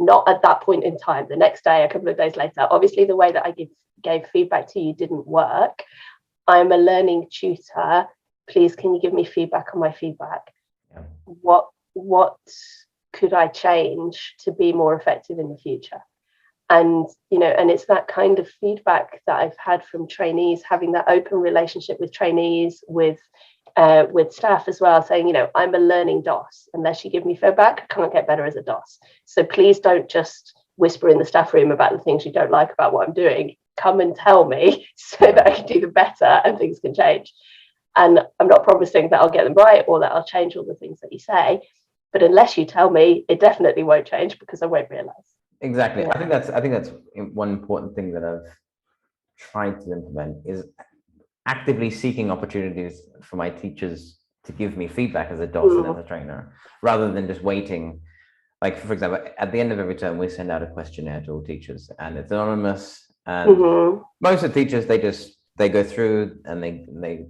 not at that point in time, the next day, a couple of days later, obviously the way that I gave feedback to you didn't work. I'm a learning tutor. Please, can you give me feedback on my feedback? Yeah. What could I change to be more effective in the future? And and it's that kind of feedback that I've had from trainees, having that open relationship with trainees, with staff as well, saying, I'm a learning DOS. Unless you give me feedback, I can't get better as a DOS. So please don't just whisper in the staff room about the things you don't like about what I'm doing. Come and tell me so that I can do them better and things can change. And I'm not promising that I'll get them right or that I'll change all the things that you say, but unless you tell me, it definitely won't change, because I won't realize. Exactly. I think that's one important thing that I've tried to implement, is actively seeking opportunities for my teachers to give me feedback as a DOS and as a trainer, rather than just waiting. Like, for example, at the end of every term, we send out a questionnaire to all teachers, and it's anonymous. And most of the teachers, they go through and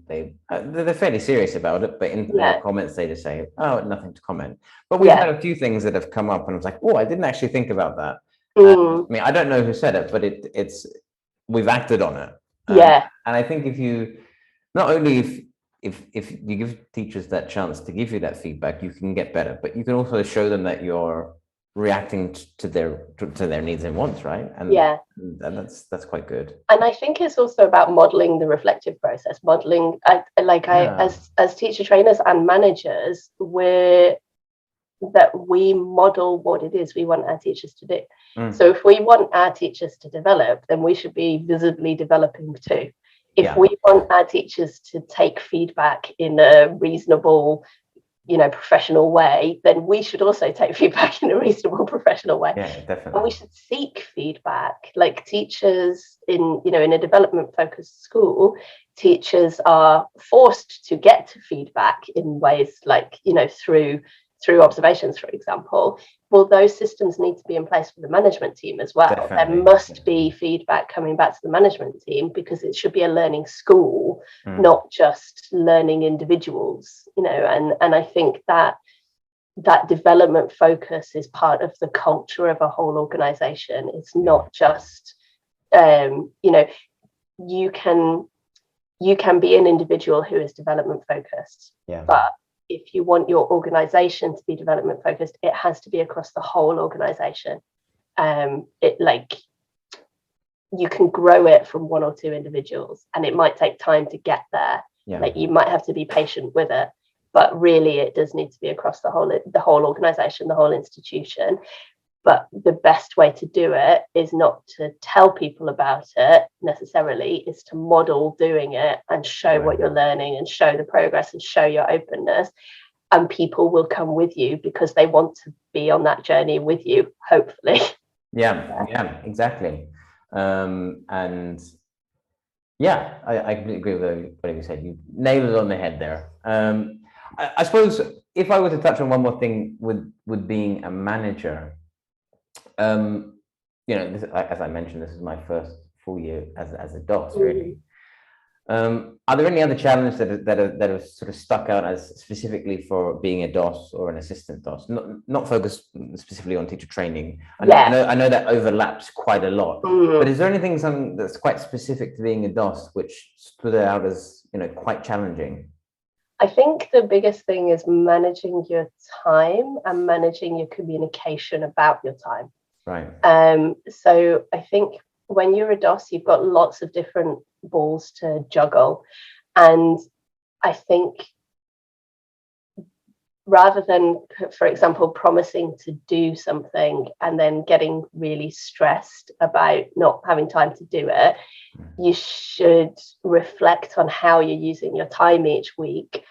they're fairly serious about it, but in their comments they just say, oh, nothing to comment. But we've had a few things that have come up and I was like, oh, I didn't actually think about that. I mean, I don't know who said it, but we've acted on it. And I think if you, not only if you give teachers that chance to give you that feedback, you can get better, but you can also show them that you're reacting to their needs and wants, right? And that's quite good. And I think it's also about modeling the reflective process, as teacher trainers and managers, we model what it is we want our teachers to do. So if we want our teachers to develop, then we should be visibly developing too. If we want our teachers to take feedback in a reasonable, professional way, then we should also take feedback in a reasonable, professional way. Yeah, definitely. And we should seek feedback. Like teachers in a development focused school, teachers are forced to get to feedback in ways like, through observations, for example. Well, those systems need to be in place for the management team as well. Definitely. There must be feedback coming back to the management team, because it should be a learning school, not just learning individuals, and I think that development focus is part of the culture of a whole organization. It's not just, you can be an individual who is development focused, but if you want your organization to be development focused, it has to be across the whole organization. You can grow it from one or two individuals, and it might take time to get there. Like, you might have to be patient with it, but really it does need to be across the whole organization, the whole institution. But the best way to do it is not to tell people about it necessarily, is to model doing it and show what you're learning and show the progress and show your openness. And people will come with you because they want to be on that journey with you, hopefully. Yeah, exactly. And I completely agree with what you said. You nailed it on the head there. I suppose if I were to touch on one more thing with being a manager, as I mentioned, this is my first full year as a DOS, really. Are there any other challenges that are sort of stuck out as specifically for being a DOS or an assistant DOS, not focused specifically on teacher training? I know that overlaps quite a lot, but is there anything that's quite specific to being a DOS which stood out as quite challenging? I think the biggest thing is managing your time and managing your communication about your time. Right. So I think when you're a DOS, you've got lots of different balls to juggle. And I think rather than, for example, promising to do something and then getting really stressed about not having time to do it, you should reflect on how you're using your time each week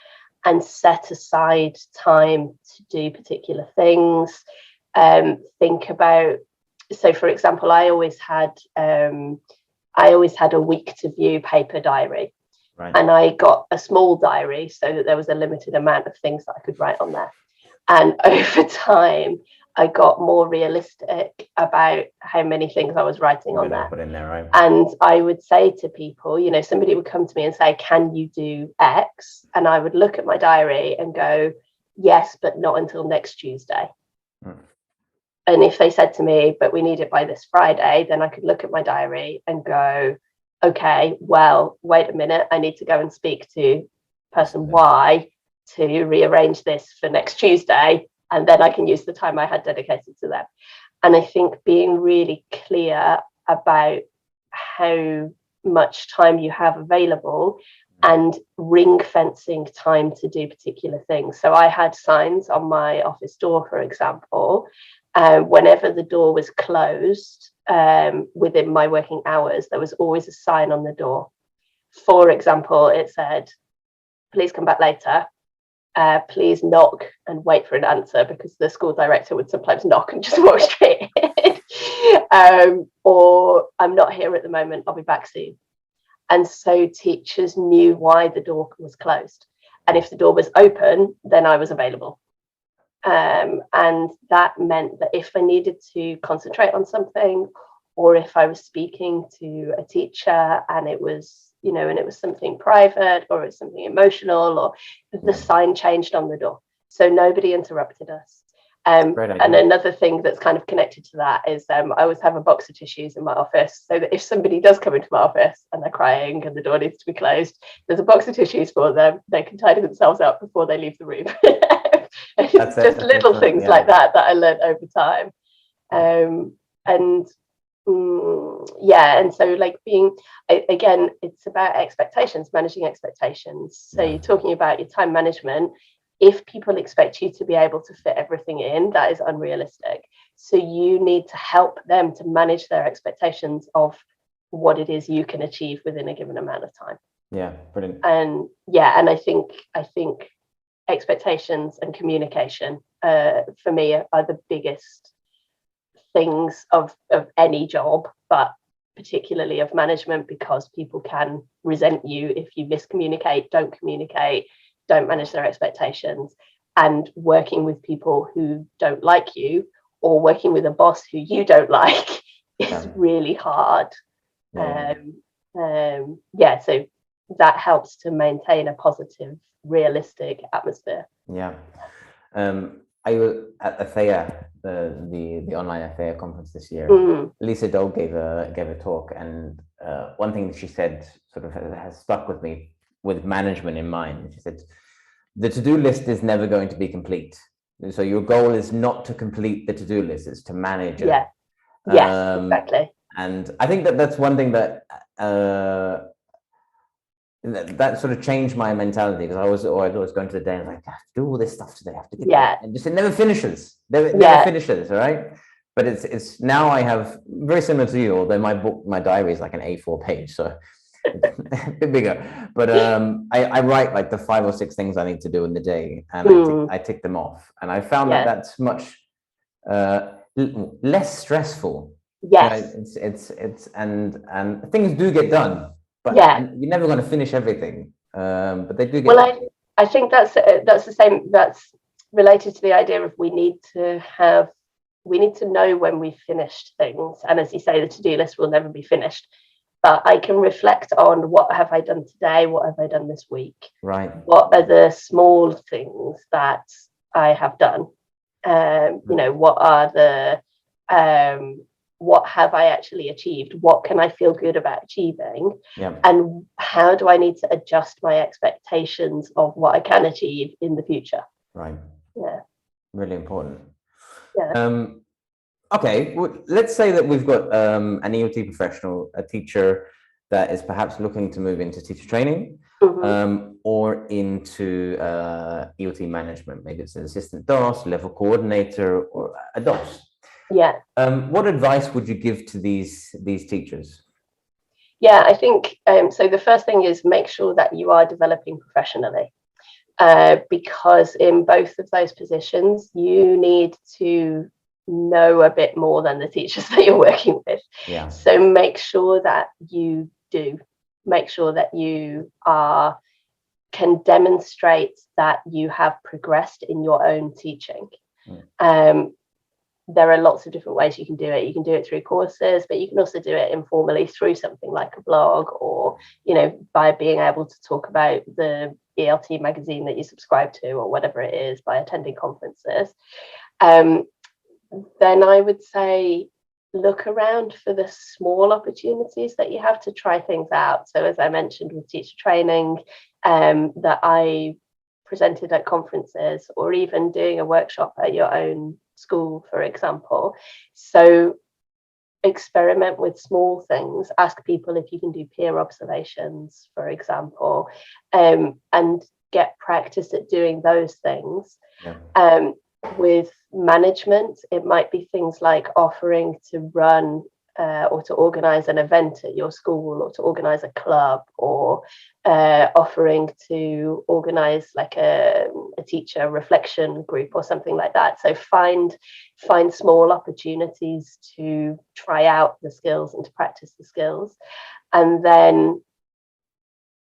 and set aside time to do particular things. Think about, so for example, I always had a week to view paper diary. Right. And I got a small diary so that there was a limited amount of things that I could write on there. And over time, I got more realistic about how many things I was writing on there. Put in there, right? And I would say to people, you know, somebody would come to me and say, can you do X? And I would look at my diary and go, yes, but not until next Tuesday. And if they said to me, but we need it by this Friday, then I could look at my diary and go, okay, well, wait a minute, I need to go and speak to person Y to rearrange this for next Tuesday, and then I can use the time I had dedicated to them. And I think being really clear about how much time you have available and ring fencing time to do particular things. So I had signs on my office door, for example, whenever the door was closed, within my working hours, there was always a sign on the door. For example, it said, please come back later. Please knock and wait for an answer, because the school director would sometimes knock and just walk straight in. Or I'm not here at the moment, I'll be back soon. And so teachers knew why the door was closed. And if the door was open, then I was available. And that meant that if I needed to concentrate on something, or if I was speaking to a teacher and it was, you know, and it was something private or it was something emotional, or the sign changed on the door, so nobody interrupted us. And another thing that's kind of connected to that is I always have a box of tissues in my office, so that if somebody does come into my office and they're crying and the door needs to be closed, there's a box of tissues for them. They can tidy themselves up before they leave the room. It's just little things like that I learned over time. And so like being, again, it's about expectations, managing expectations. So you're talking about your time management. If people expect you to be able to fit everything in, that is unrealistic. So you need to help them to manage their expectations of what it is you can achieve within a given amount of time. Yeah, brilliant. And I think expectations and communication for me are the biggest things of any job, but particularly of management, because people can resent you if you miscommunicate, don't communicate, don't manage their expectations. And working with people who don't like you, or working with a boss who you don't like, is really hard. So that helps to maintain a positive, realistic atmosphere. I was at AFEA, the online AFEA conference this year. Lisa Dole gave a talk, and one thing that she said sort of has stuck with me, with management in mind. She said, the to-do list is never going to be complete. So your goal is not to complete the to-do list, it's to manage it. Yes, exactly. And I think that's one thing that that sort of changed my mentality, because I was always going to the day and like, I have to do all this stuff today, I have to get there. And just it never finishes. Never finishes, all right? But it's now I have, very similar to you, although my diary is like an A4 page, so it's a bit bigger. But I write like the 5 or 6 things I need to do in the day, and I tick them off. And I found that that's much less stressful. Yes. You know, it's and things do get done. But you're never going to finish everything. But they do get. Well, I think that's the same. That's related to the idea of we need to know when we've finished things. And as you say, the to-do list will never be finished. But I can reflect on, what have I done today? What have I done this week? Right. What are the small things that I have done? You know, what are the what have I actually achieved? What can I feel good about achieving? And how do I need to adjust my expectations of what I can achieve in the future? Right. Yeah. Really important. Yeah. Okay, well, let's say that we've got an ELT professional, a teacher that is perhaps looking to move into teacher training. or into ELT management. Maybe it's an assistant DOS, level coordinator, or a DOS. Yeah. What advice would you give to these teachers? Yeah, I think so. The first thing is make sure that you are developing professionally, because in both of those positions, you need to know a bit more than the teachers that you're working with. Yeah. So make sure that you do. Make sure that you can demonstrate that you have progressed in your own teaching. There are lots of different ways you can do it. You can do it through courses, but you can also do it informally through something like a blog, or, you know, by being able to talk about the ELT magazine that you subscribe to, or whatever it is, by attending conferences. Then I would say look around for the small opportunities that you have to try things out. So as I mentioned with teacher training, that I presented at conferences, or even doing a workshop at your own school, for example. So experiment with small things. Ask people if you can do peer observations, for example, and get practice at doing those things. Yeah. With management, it might be things like offering to run or to organize an event at your school, or to organize a club, or offering to organize like a teacher reflection group or something like that. So find small opportunities to try out the skills and to practice the skills. And then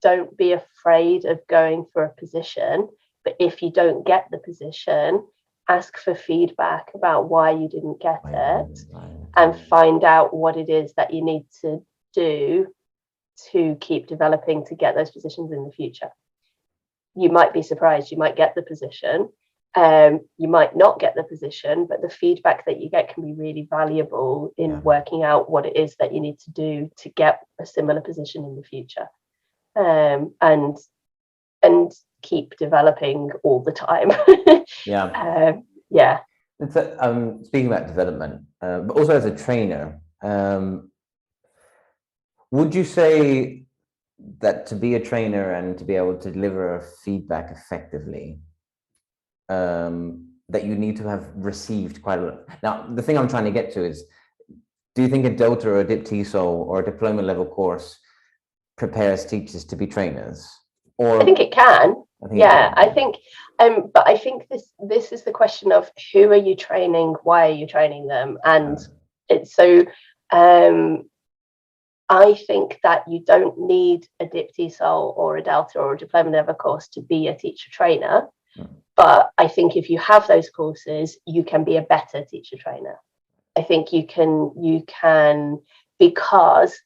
don't be afraid of going for a position. But if you don't get the position, ask for feedback about why you didn't get it, and find out what it is that you need to do to keep developing to get those positions in the future. You might be surprised, you might get the position, you might not get the position, but the feedback that you get can be really valuable in working out what it is that you need to do to get a similar position in the future. And keep developing all the time. Yeah. Speaking about development, but also as a trainer, would you say that to be a trainer and to be able to deliver feedback effectively, that you need to have received quite a lot? Now, the thing I'm trying to get to is, do you think a Delta or a DipTESOL or a diploma-level course prepares teachers to be trainers? Or I think it can. I think, but I think this is the question of who are you training, why are you training them, and it's so. I think that you don't need a DipTESOL or a Delta or a Diploma-level course to be a teacher trainer, but I think if you have those courses, you can be a better teacher trainer. I think you can because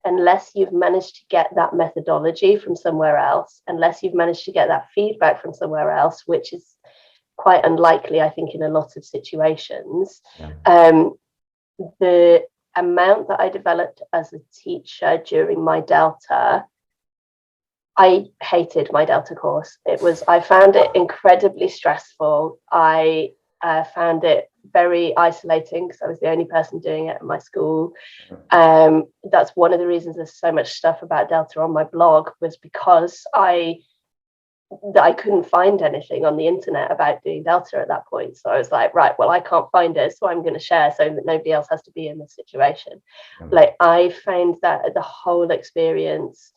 unless you've managed to get that methodology from somewhere else, unless you've managed to get that feedback from somewhere else, which is quite unlikely, I think, in a lot of situations, the amount that I developed as a teacher during my Delta, I hated my Delta course. I found it incredibly stressful. I found it very isolating because I was the only person doing it at my school. That's one of the reasons there's so much stuff about Delta on my blog, was because I couldn't find anything on the internet about doing Delta at that point. So I was like, right, well, I can't find it, so I'm going to share so that nobody else has to be in this situation. Like, I found that the whole experience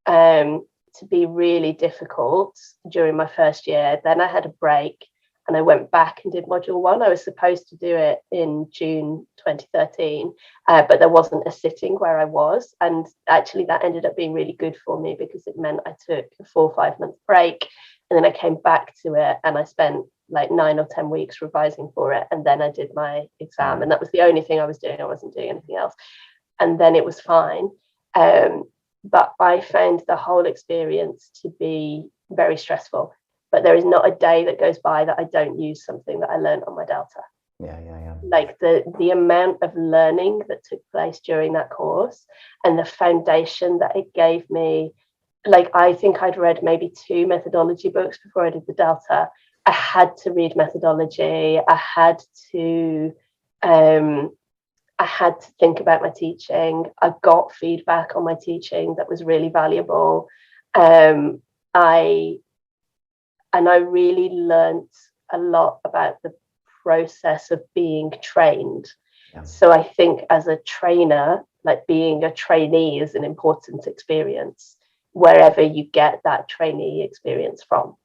to be really difficult during my first year. Then I had a break and I went back and did module 1. I was supposed to do it in June 2013, but there wasn't a sitting where I was. And actually that ended up being really good for me, because it meant I took a 4 or 5 month break, and then I came back to it and I spent like 9 or 10 weeks revising for it. And then I did my exam, and that was the only thing I was doing. I wasn't doing anything else. And then it was fine. But I found the whole experience to be very stressful. But there is not a day that goes by that I don't use something that I learned on my Delta. Like the amount of learning that took place during that course, and the foundation that it gave me. Like, I think I'd read maybe 2 methodology books before I did the Delta. I had to read methodology. I had to think about my teaching. I got feedback on my teaching that was really valuable. I really learnt a lot about the process of being trained. Yeah. So I think as a trainer, like being a trainee is an important experience wherever you get that trainee experience from.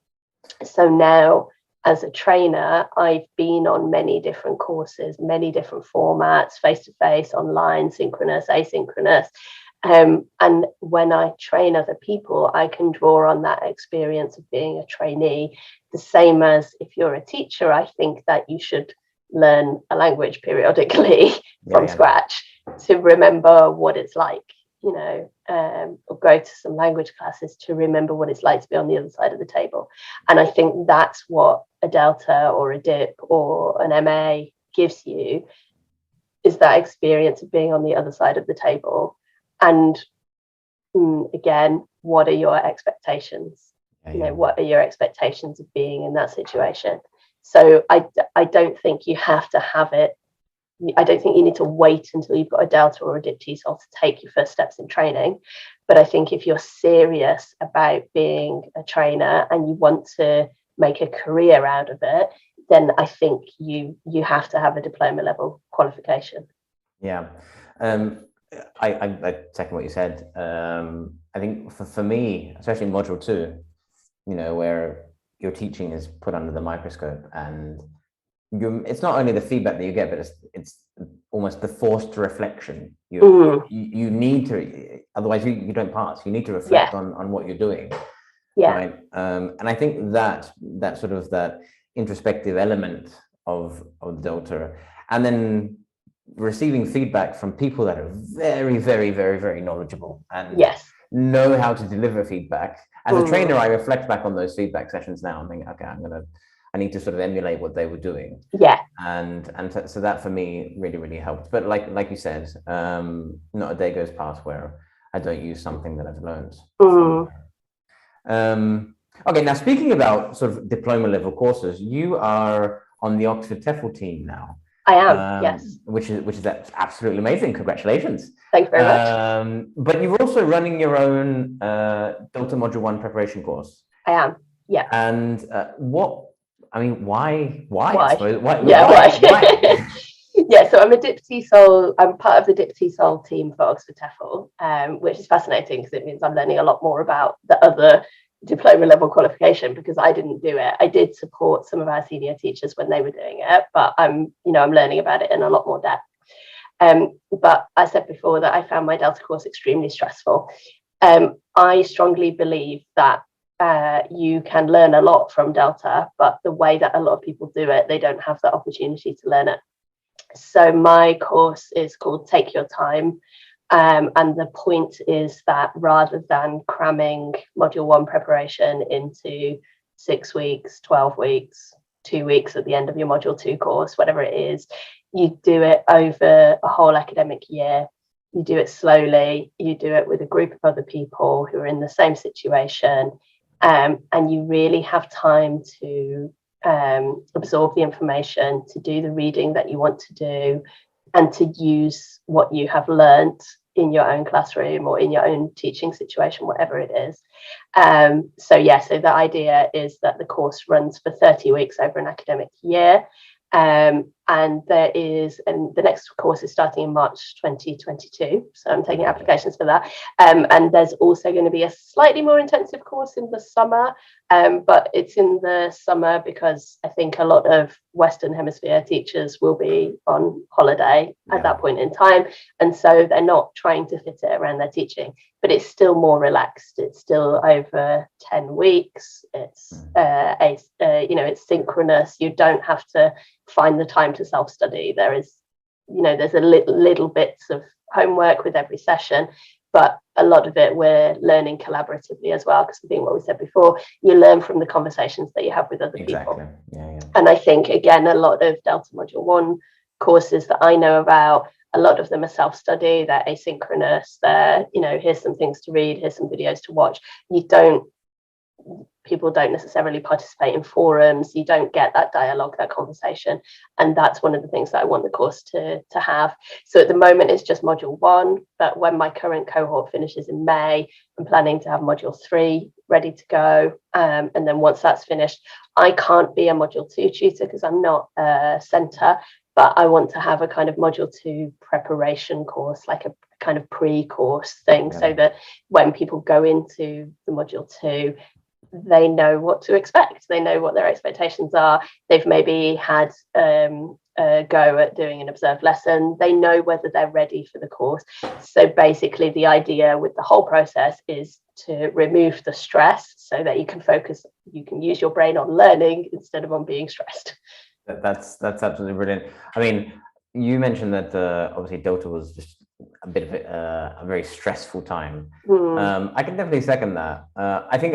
So now, as a trainer, I've been on many different courses, many different formats, face-to-face, online, synchronous, asynchronous. And when I train other people, I can draw on that experience of being a trainee. The same as if you're a teacher, I think that you should learn a language periodically from scratch to remember what it's like, or go to some language classes to remember what it's like to be on the other side of the table. And I think that's what a Delta or a Dip or an MA gives you, is that experience of being on the other side of the table. And again, what are your expectations? What are your expectations of being in that situation? So I don't think you have to have it. I don't think you need to wait until you've got a Delta or a Dip TESOL to take your first steps in training. But I think if you're serious about being a trainer and you want to make a career out of it, then I think you have to have a diploma level qualification. Yeah. I second what you said. I think for me, especially in module 2, where your teaching is put under the microscope, and it's not only the feedback that you get, but it's almost the forced reflection. You need to, otherwise you don't pass. You need to reflect on what you're doing. Right. And I think that sort of that introspective element of Delta, and then receiving feedback from people that are very, very, very, very knowledgeable and know how to deliver feedback. As a trainer, I reflect back on those feedback sessions now and think, okay, I need to sort of emulate what they were doing. And so that for me really, really helped. But like you said, not a day goes past where I don't use something that I've learned. Okay, now speaking about sort of diploma level courses, you are on the Oxford TEFL team now. I am, yes. Which is absolutely amazing. Congratulations. Thanks very much. But you're also running your own Delta Module 1 preparation course. I am, yeah. And why? Why? Why? Yeah, so I'm a Dip TESOL. I'm part of the Dip TESOL team for Oxford TEFL, which is fascinating because it means I'm learning a lot more about the other diploma level qualification, because I didn't do it. I did support some of our senior teachers when they were doing it, but I'm learning about it in a lot more depth. But I said before that I found my Delta course extremely stressful. I strongly believe that you can learn a lot from Delta, but the way that a lot of people do it, they don't have the opportunity to learn it. So my course is called Take Your Time. And the point is that rather than cramming module 1 preparation into 6 weeks, 12 weeks, 2 weeks at the end of your module 2 course, whatever it is, you do it over a whole academic year. You do it slowly. You do it with a group of other people who are in the same situation. And you really have time to absorb the information, to do the reading that you want to do, and to use what you have learned in your own classroom or in your own teaching situation, whatever it is. So the idea is that the course runs for 30 weeks over an academic year. And the next course is starting in March 2022. So I'm taking applications for that. And there's also going to be a slightly more intensive course in the summer. But it's in the summer because I think a lot of Western Hemisphere teachers will be on holiday at that point in time. And so they're not trying to fit it around their teaching, but it's still more relaxed. It's still over 10 weeks. It's, it's synchronous. You don't have to find the time to self-study. There's a little bits of homework with every session, but a lot of it we're learning collaboratively as well, because I think what we said before, you learn from the conversations that you have with other people. And I think, again, a lot of Delta Module 1 courses that I know about, a lot of them are self-study, they're asynchronous, they're, here's some things to read, here's some videos to watch. People don't necessarily participate in forums. You don't get that dialogue, that conversation. And that's one of the things that I want the course to have. So at the moment, it's just module 1, but when my current cohort finishes in May, I'm planning to have module 3 ready to go. And then once that's finished, I can't be a module 2 tutor because I'm not a centre, but I want to have a kind of module 2 preparation course, like a kind of pre-course thing, so that when people go into the module 2, they know what to expect. They know what their expectations are. They've maybe had a go at doing an observed lesson. They know whether they're ready for the course. So basically the idea with the whole process is to remove the stress so that you can focus, you can use your brain on learning instead of on being stressed. That's absolutely brilliant. I mean, you mentioned that obviously Delta was just a bit of a very stressful time. I can definitely second that. I think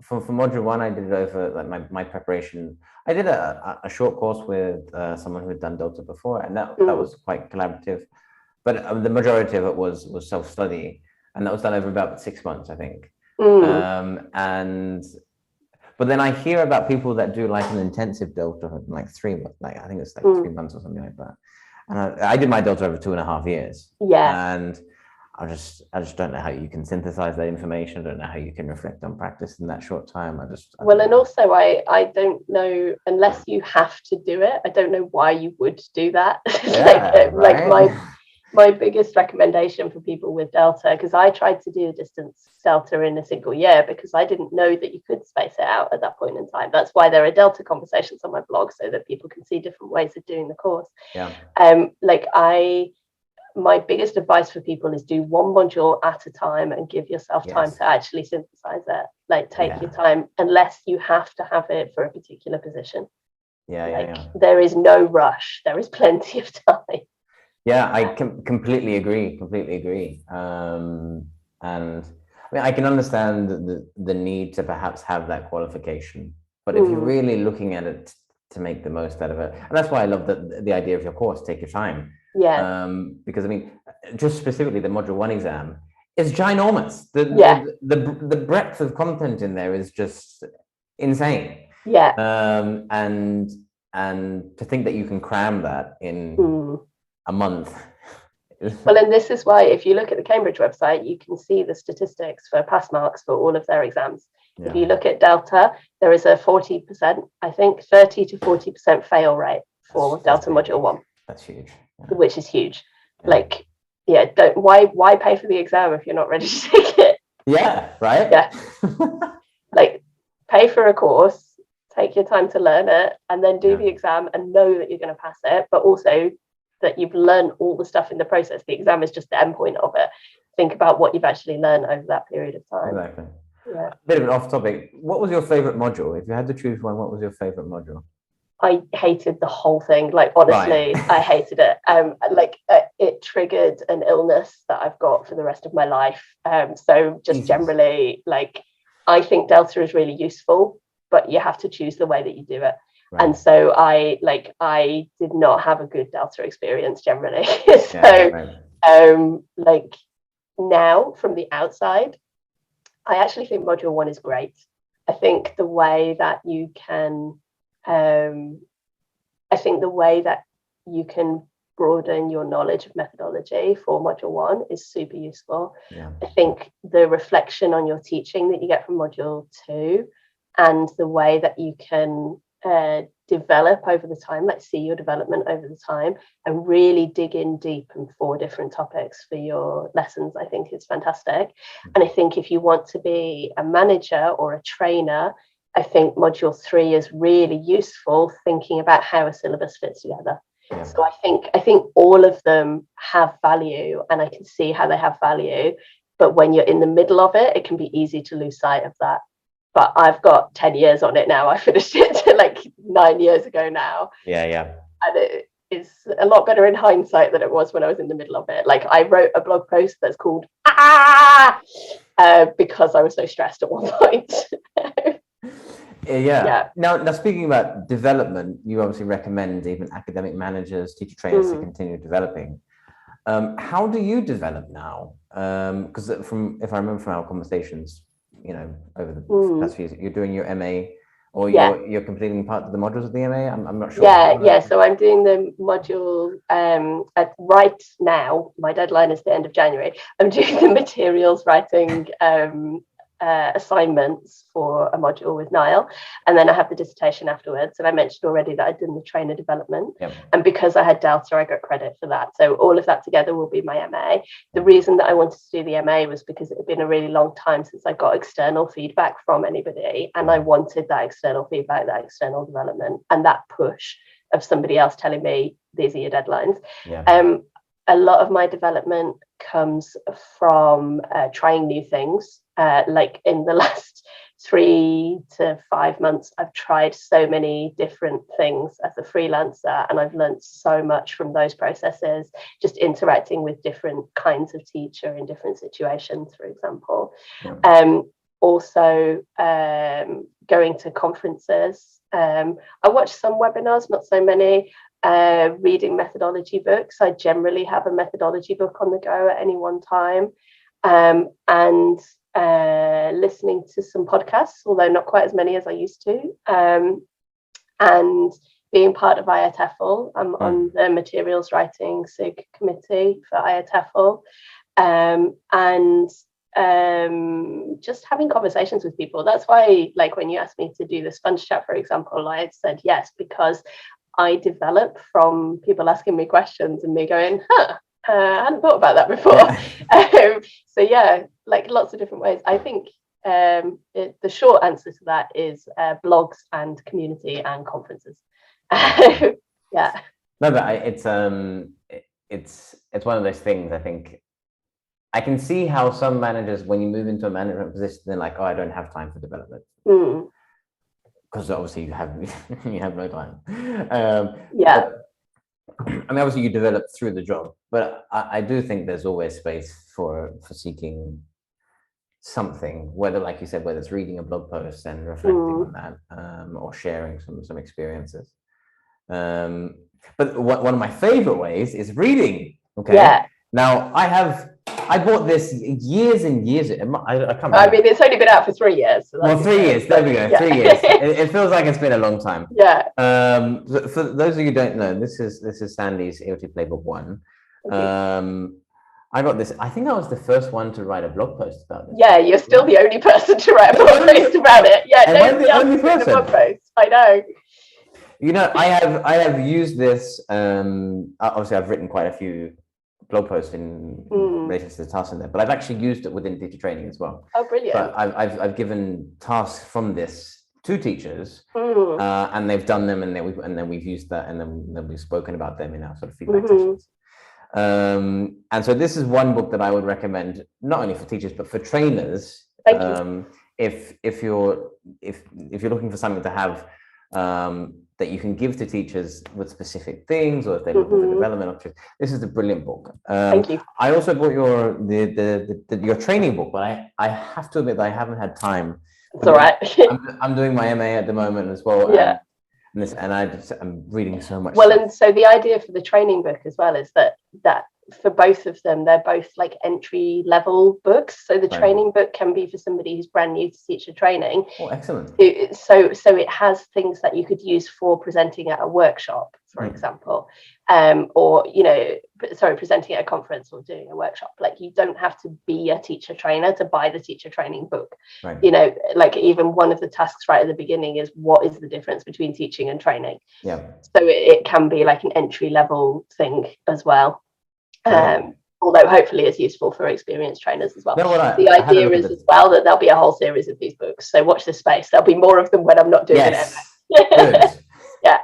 for module 1, I did it over like my preparation. I did a short course with someone who had done Delta before, and that was quite collaborative. But the majority of it was self-study, and that was done over about 6 months, I think. But then I hear about people that do like an intensive Delta, like 3 months, like I think it's like 3 months or something like that. And I did my Delta over 2.5 years. Yeah. And I just don't know how you can synthesize that information. I don't know how you can reflect on practice in that short time. And also I don't know, unless you have to do it, I don't know why you would do that. Like my biggest recommendation for people with Delta, because I tried to do a distance Delta in a single year because I didn't know that you could space it out at that point in time. That's why there are Delta conversations on my blog, so that people can see different ways of doing the course. My biggest advice for people is do one module at a time and give yourself time to actually synthesize it. Like take your time, unless you have to have it for a particular position. There is no rush. There is plenty of time. Yeah, I completely agree. And I mean, I can understand the need to perhaps have that qualification, but if you're really looking at it to make the most out of it, and that's why I love the idea of your course, take your time. Because I mean, just specifically the module 1 exam is ginormous. The breadth of content in there is just insane. And to think that you can cram that in a month. Well, and this is why if you look at the Cambridge website, you can see the statistics for pass marks for all of their exams. If you look at Delta, there is a 40%, I think 30 to 40% fail rate for Delta module 1. That's huge. Which is huge. Why pay for the exam if you're not ready to take it? Like, pay for a course, take your time to learn it, and then do the exam and know that you're going to pass it, but also that you've learned all the stuff in the process. The exam is just the end point of it. Think about what you've actually learned over that period of time. Exactly. A bit of an off topic. What was your favorite module? If you had to choose one, what was your favorite module? I hated the whole thing. Like, honestly, I hated it. It triggered an illness that I've got for the rest of my life. So just generally, like, I think Delta is really useful, but you have to choose the way that you do it. And so I did not have a good Delta experience generally. Now from the outside, I actually think module 1 is great. I think the way that you can broaden your knowledge of methodology for module 1 is super useful. I think the reflection on your teaching that you get from module 2 and the way that you can develop over the time, like see your development over the time and really dig in deep in 4 different topics for your lessons, I think is fantastic. And I think if you want to be a manager or a trainer, I think module 3 is really useful, thinking about how a syllabus fits together. So I think all of them have value, and I can see how they have value, but when you're in the middle of it, it can be easy to lose sight of that. But I've got 10 years on it now. I finished it like 9 years ago now. And it is a lot better in hindsight than it was when I was in the middle of it. Like, I wrote a blog post that's called because I was so stressed at one point. Now speaking about development, you obviously recommend even academic managers, teacher trainers to continue developing. How do you develop now? Because if I remember from our conversations, over the past few years, you're doing your MA, or you're completing part of the modules of the MA. I'm not sure. So I'm doing the module right now. My deadline is the end of January. I'm doing the materials writing assignments for a module with Niall, and then I have the dissertation afterwards. And I mentioned already that I'd done the trainer development, and because I had Delta, I got credit for that. So all of that together will be my MA. The reason that I wanted to do the MA was because it had been a really long time since I got external feedback from anybody, and I wanted that external feedback, that external development, and that push of somebody else telling me these are your deadlines. A lot of my development comes from trying new things. Like in the last 3 to 5 months, I've tried so many different things as a freelancer, and I've learned so much from those processes, just interacting with different kinds of teacher in different situations, for example. Also going to conferences. I watch some webinars, not so many. Reading methodology books. I generally have a methodology book on the go at any one time, and listening to some podcasts, although not quite as many as I used to, and being part of IATEFL. I'm on the materials writing SIG committee for IATEFL, and just having conversations with people. That's why, like, when you asked me to do the sponge chat, for example, I said yes, because I develop from people asking me questions and me going, I hadn't thought about that before. So yeah, like lots of different ways. I think the short answer to that is blogs and community and conferences. Yeah. No, but it's one of those things. I think I can see how some managers, when you move into a management position, they're like, oh, I don't have time for development. Because obviously you have no time. Yeah. I mean, obviously you develop through the job, but I do think there's always space for seeking something, whether, like you said, whether it's reading a blog post and reflecting on that, or sharing some experiences. But one of my favorite ways is reading. Okay. Yeah. Now I bought this years and years. I can't remember. I mean, it's only been out for 3 years. So well, 3 years. There we go. Yeah. 3 years. It feels like it's been a long time. Yeah. For those of you who don't know, this is Sandy's AOT Playbook 1. I got this. I think I was the first one to write a blog post about this. Yeah, you're still the only person to write a blog post about it. Yeah, nobody else has written a blog post. I know. You know, I have used this. Obviously, I've written quite a few blog posts in relation to the tasks in there, but I've actually used it within teacher training as well. Oh, brilliant! But I've given tasks from this to teachers, and they've done them, and then we've used that, and then we've spoken about them in our sort of feedback sessions. And so this is one book that I would recommend, not only for teachers but for trainers. Thank you. If you're looking for something to have that you can give to teachers with specific things, or if they're looking for development options, this is a brilliant book. Thank you. I also bought your training book, but I have to admit that I haven't had time. It's all right. I'm doing my MA at the moment as well. Yeah. I'm reading so much. Well, stuff. and so the idea for the training book as well is that for both of them, they're both like entry level books. So the training book can be for somebody who's brand new to teacher training. Oh, excellent. So it has things that you could use for presenting at a workshop, for example, or presenting at a conference or doing a workshop. Like, you don't have to be a teacher trainer to buy the teacher training book. Right. You know, like, even one of the tasks right at the beginning is, what is the difference between teaching and training? Yeah. So it can be like an entry level thing as well. Although hopefully it's useful for experienced trainers as well. The idea is as well that there'll be a whole series of these books. So watch this space. There'll be more of them when I'm not doing it. Good. Yeah.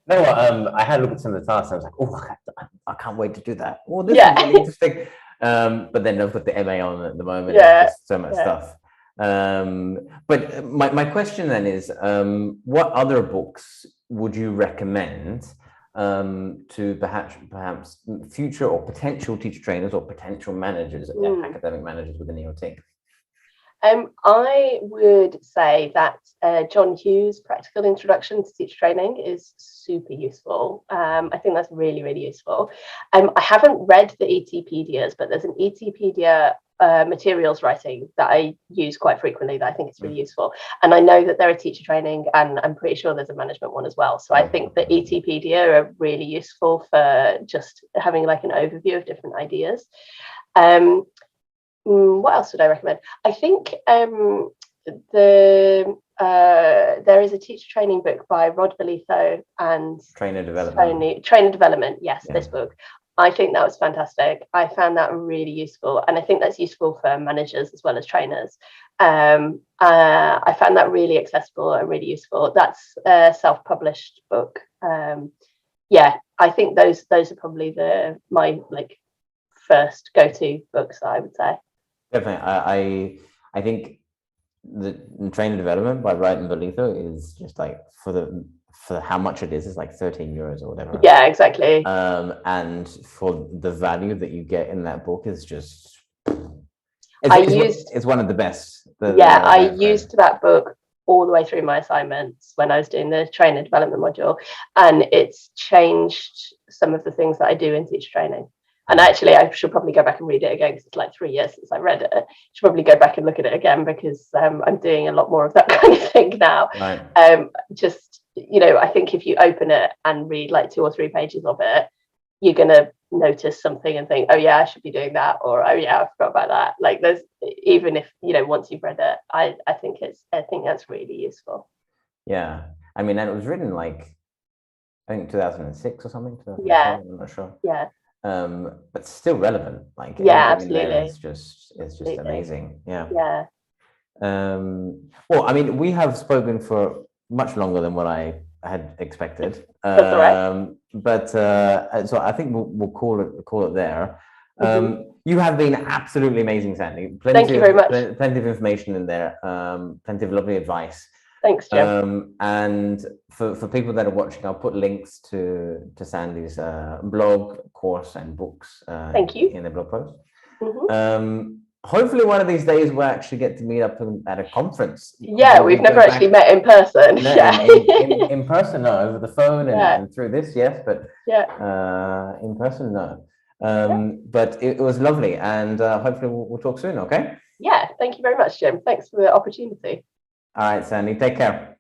No, I had a look at some of the tasks. I was like, oh, I can't wait to do that. Oh, this is really interesting. But then I've got the MA on at the moment. Yeah. There's so much stuff. But my question then is, what other books would you recommend to perhaps future or potential teacher trainers or potential managers, academic managers within EOT? I would say that John Hughes' Practical Introduction to Teacher Training is super useful. I think that's really, really useful. I haven't read the ETpedias, but there's an ETpedia materials writing that I use quite frequently that I think is really useful. And I know that there are teacher training, and I'm pretty sure there's a management one as well. So I think the ETpedia are really useful for just having like an overview of different ideas. What else would I recommend? I think there is a teacher training book by Rod Belitho and Trainer development. Trainer Development. Yes, Yeah. this book. I think that was fantastic. I found that really useful, and I think that's useful for managers as well as trainers. I found that really accessible and really useful. That's a self-published book. Yeah, I think those are probably my like first go-to books, I would say. Definitely. I think the trainer development by Wright and Belitho is just like for how much it is like 13 euros or whatever. Yeah, exactly. And for the value that you get in that book is just it's one of the best. I used that book all the way through my assignments when I was doing the trainer development module, and it's changed some of the things that I do in teacher training. And actually, I should probably go back and read it again because it's like 3 years since I read it. I should probably go back and look at it again because I'm doing a lot more of that kind of thing now. Right. Just, I think if you open it and read like 2 or 3 pages of it, you're going to notice something and think, oh yeah, I should be doing that, or oh yeah, I forgot about that. Like there's, even if once you've read it, I think that's really useful. Yeah, I mean, and it was written like I think 2006 or something. Yeah, I'm not sure. Yeah. But still relevant. Like yeah, absolutely. It's just amazing. Yeah. Yeah. Well, I mean, we have spoken for much longer than what I had expected. That's all right. But so I think we'll call it there. You have been absolutely amazing, Sandy. Thank you very much. Plenty of information in there. Plenty of lovely advice. Thanks, Jim. And for people that are watching, I'll put links to Sandy's blog, course, and books. Thank you. In the blog post. Hopefully one of these days we'll actually get to meet up at a conference. Yeah, we've never actually met in person. No, yeah. in person, no. Over the phone and through this, yes, but in person, no. But it was lovely, and hopefully we'll talk soon, okay? Yeah, thank you very much, Jim. Thanks for the opportunity. All right, Sandy, take care.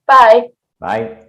Bye. Bye.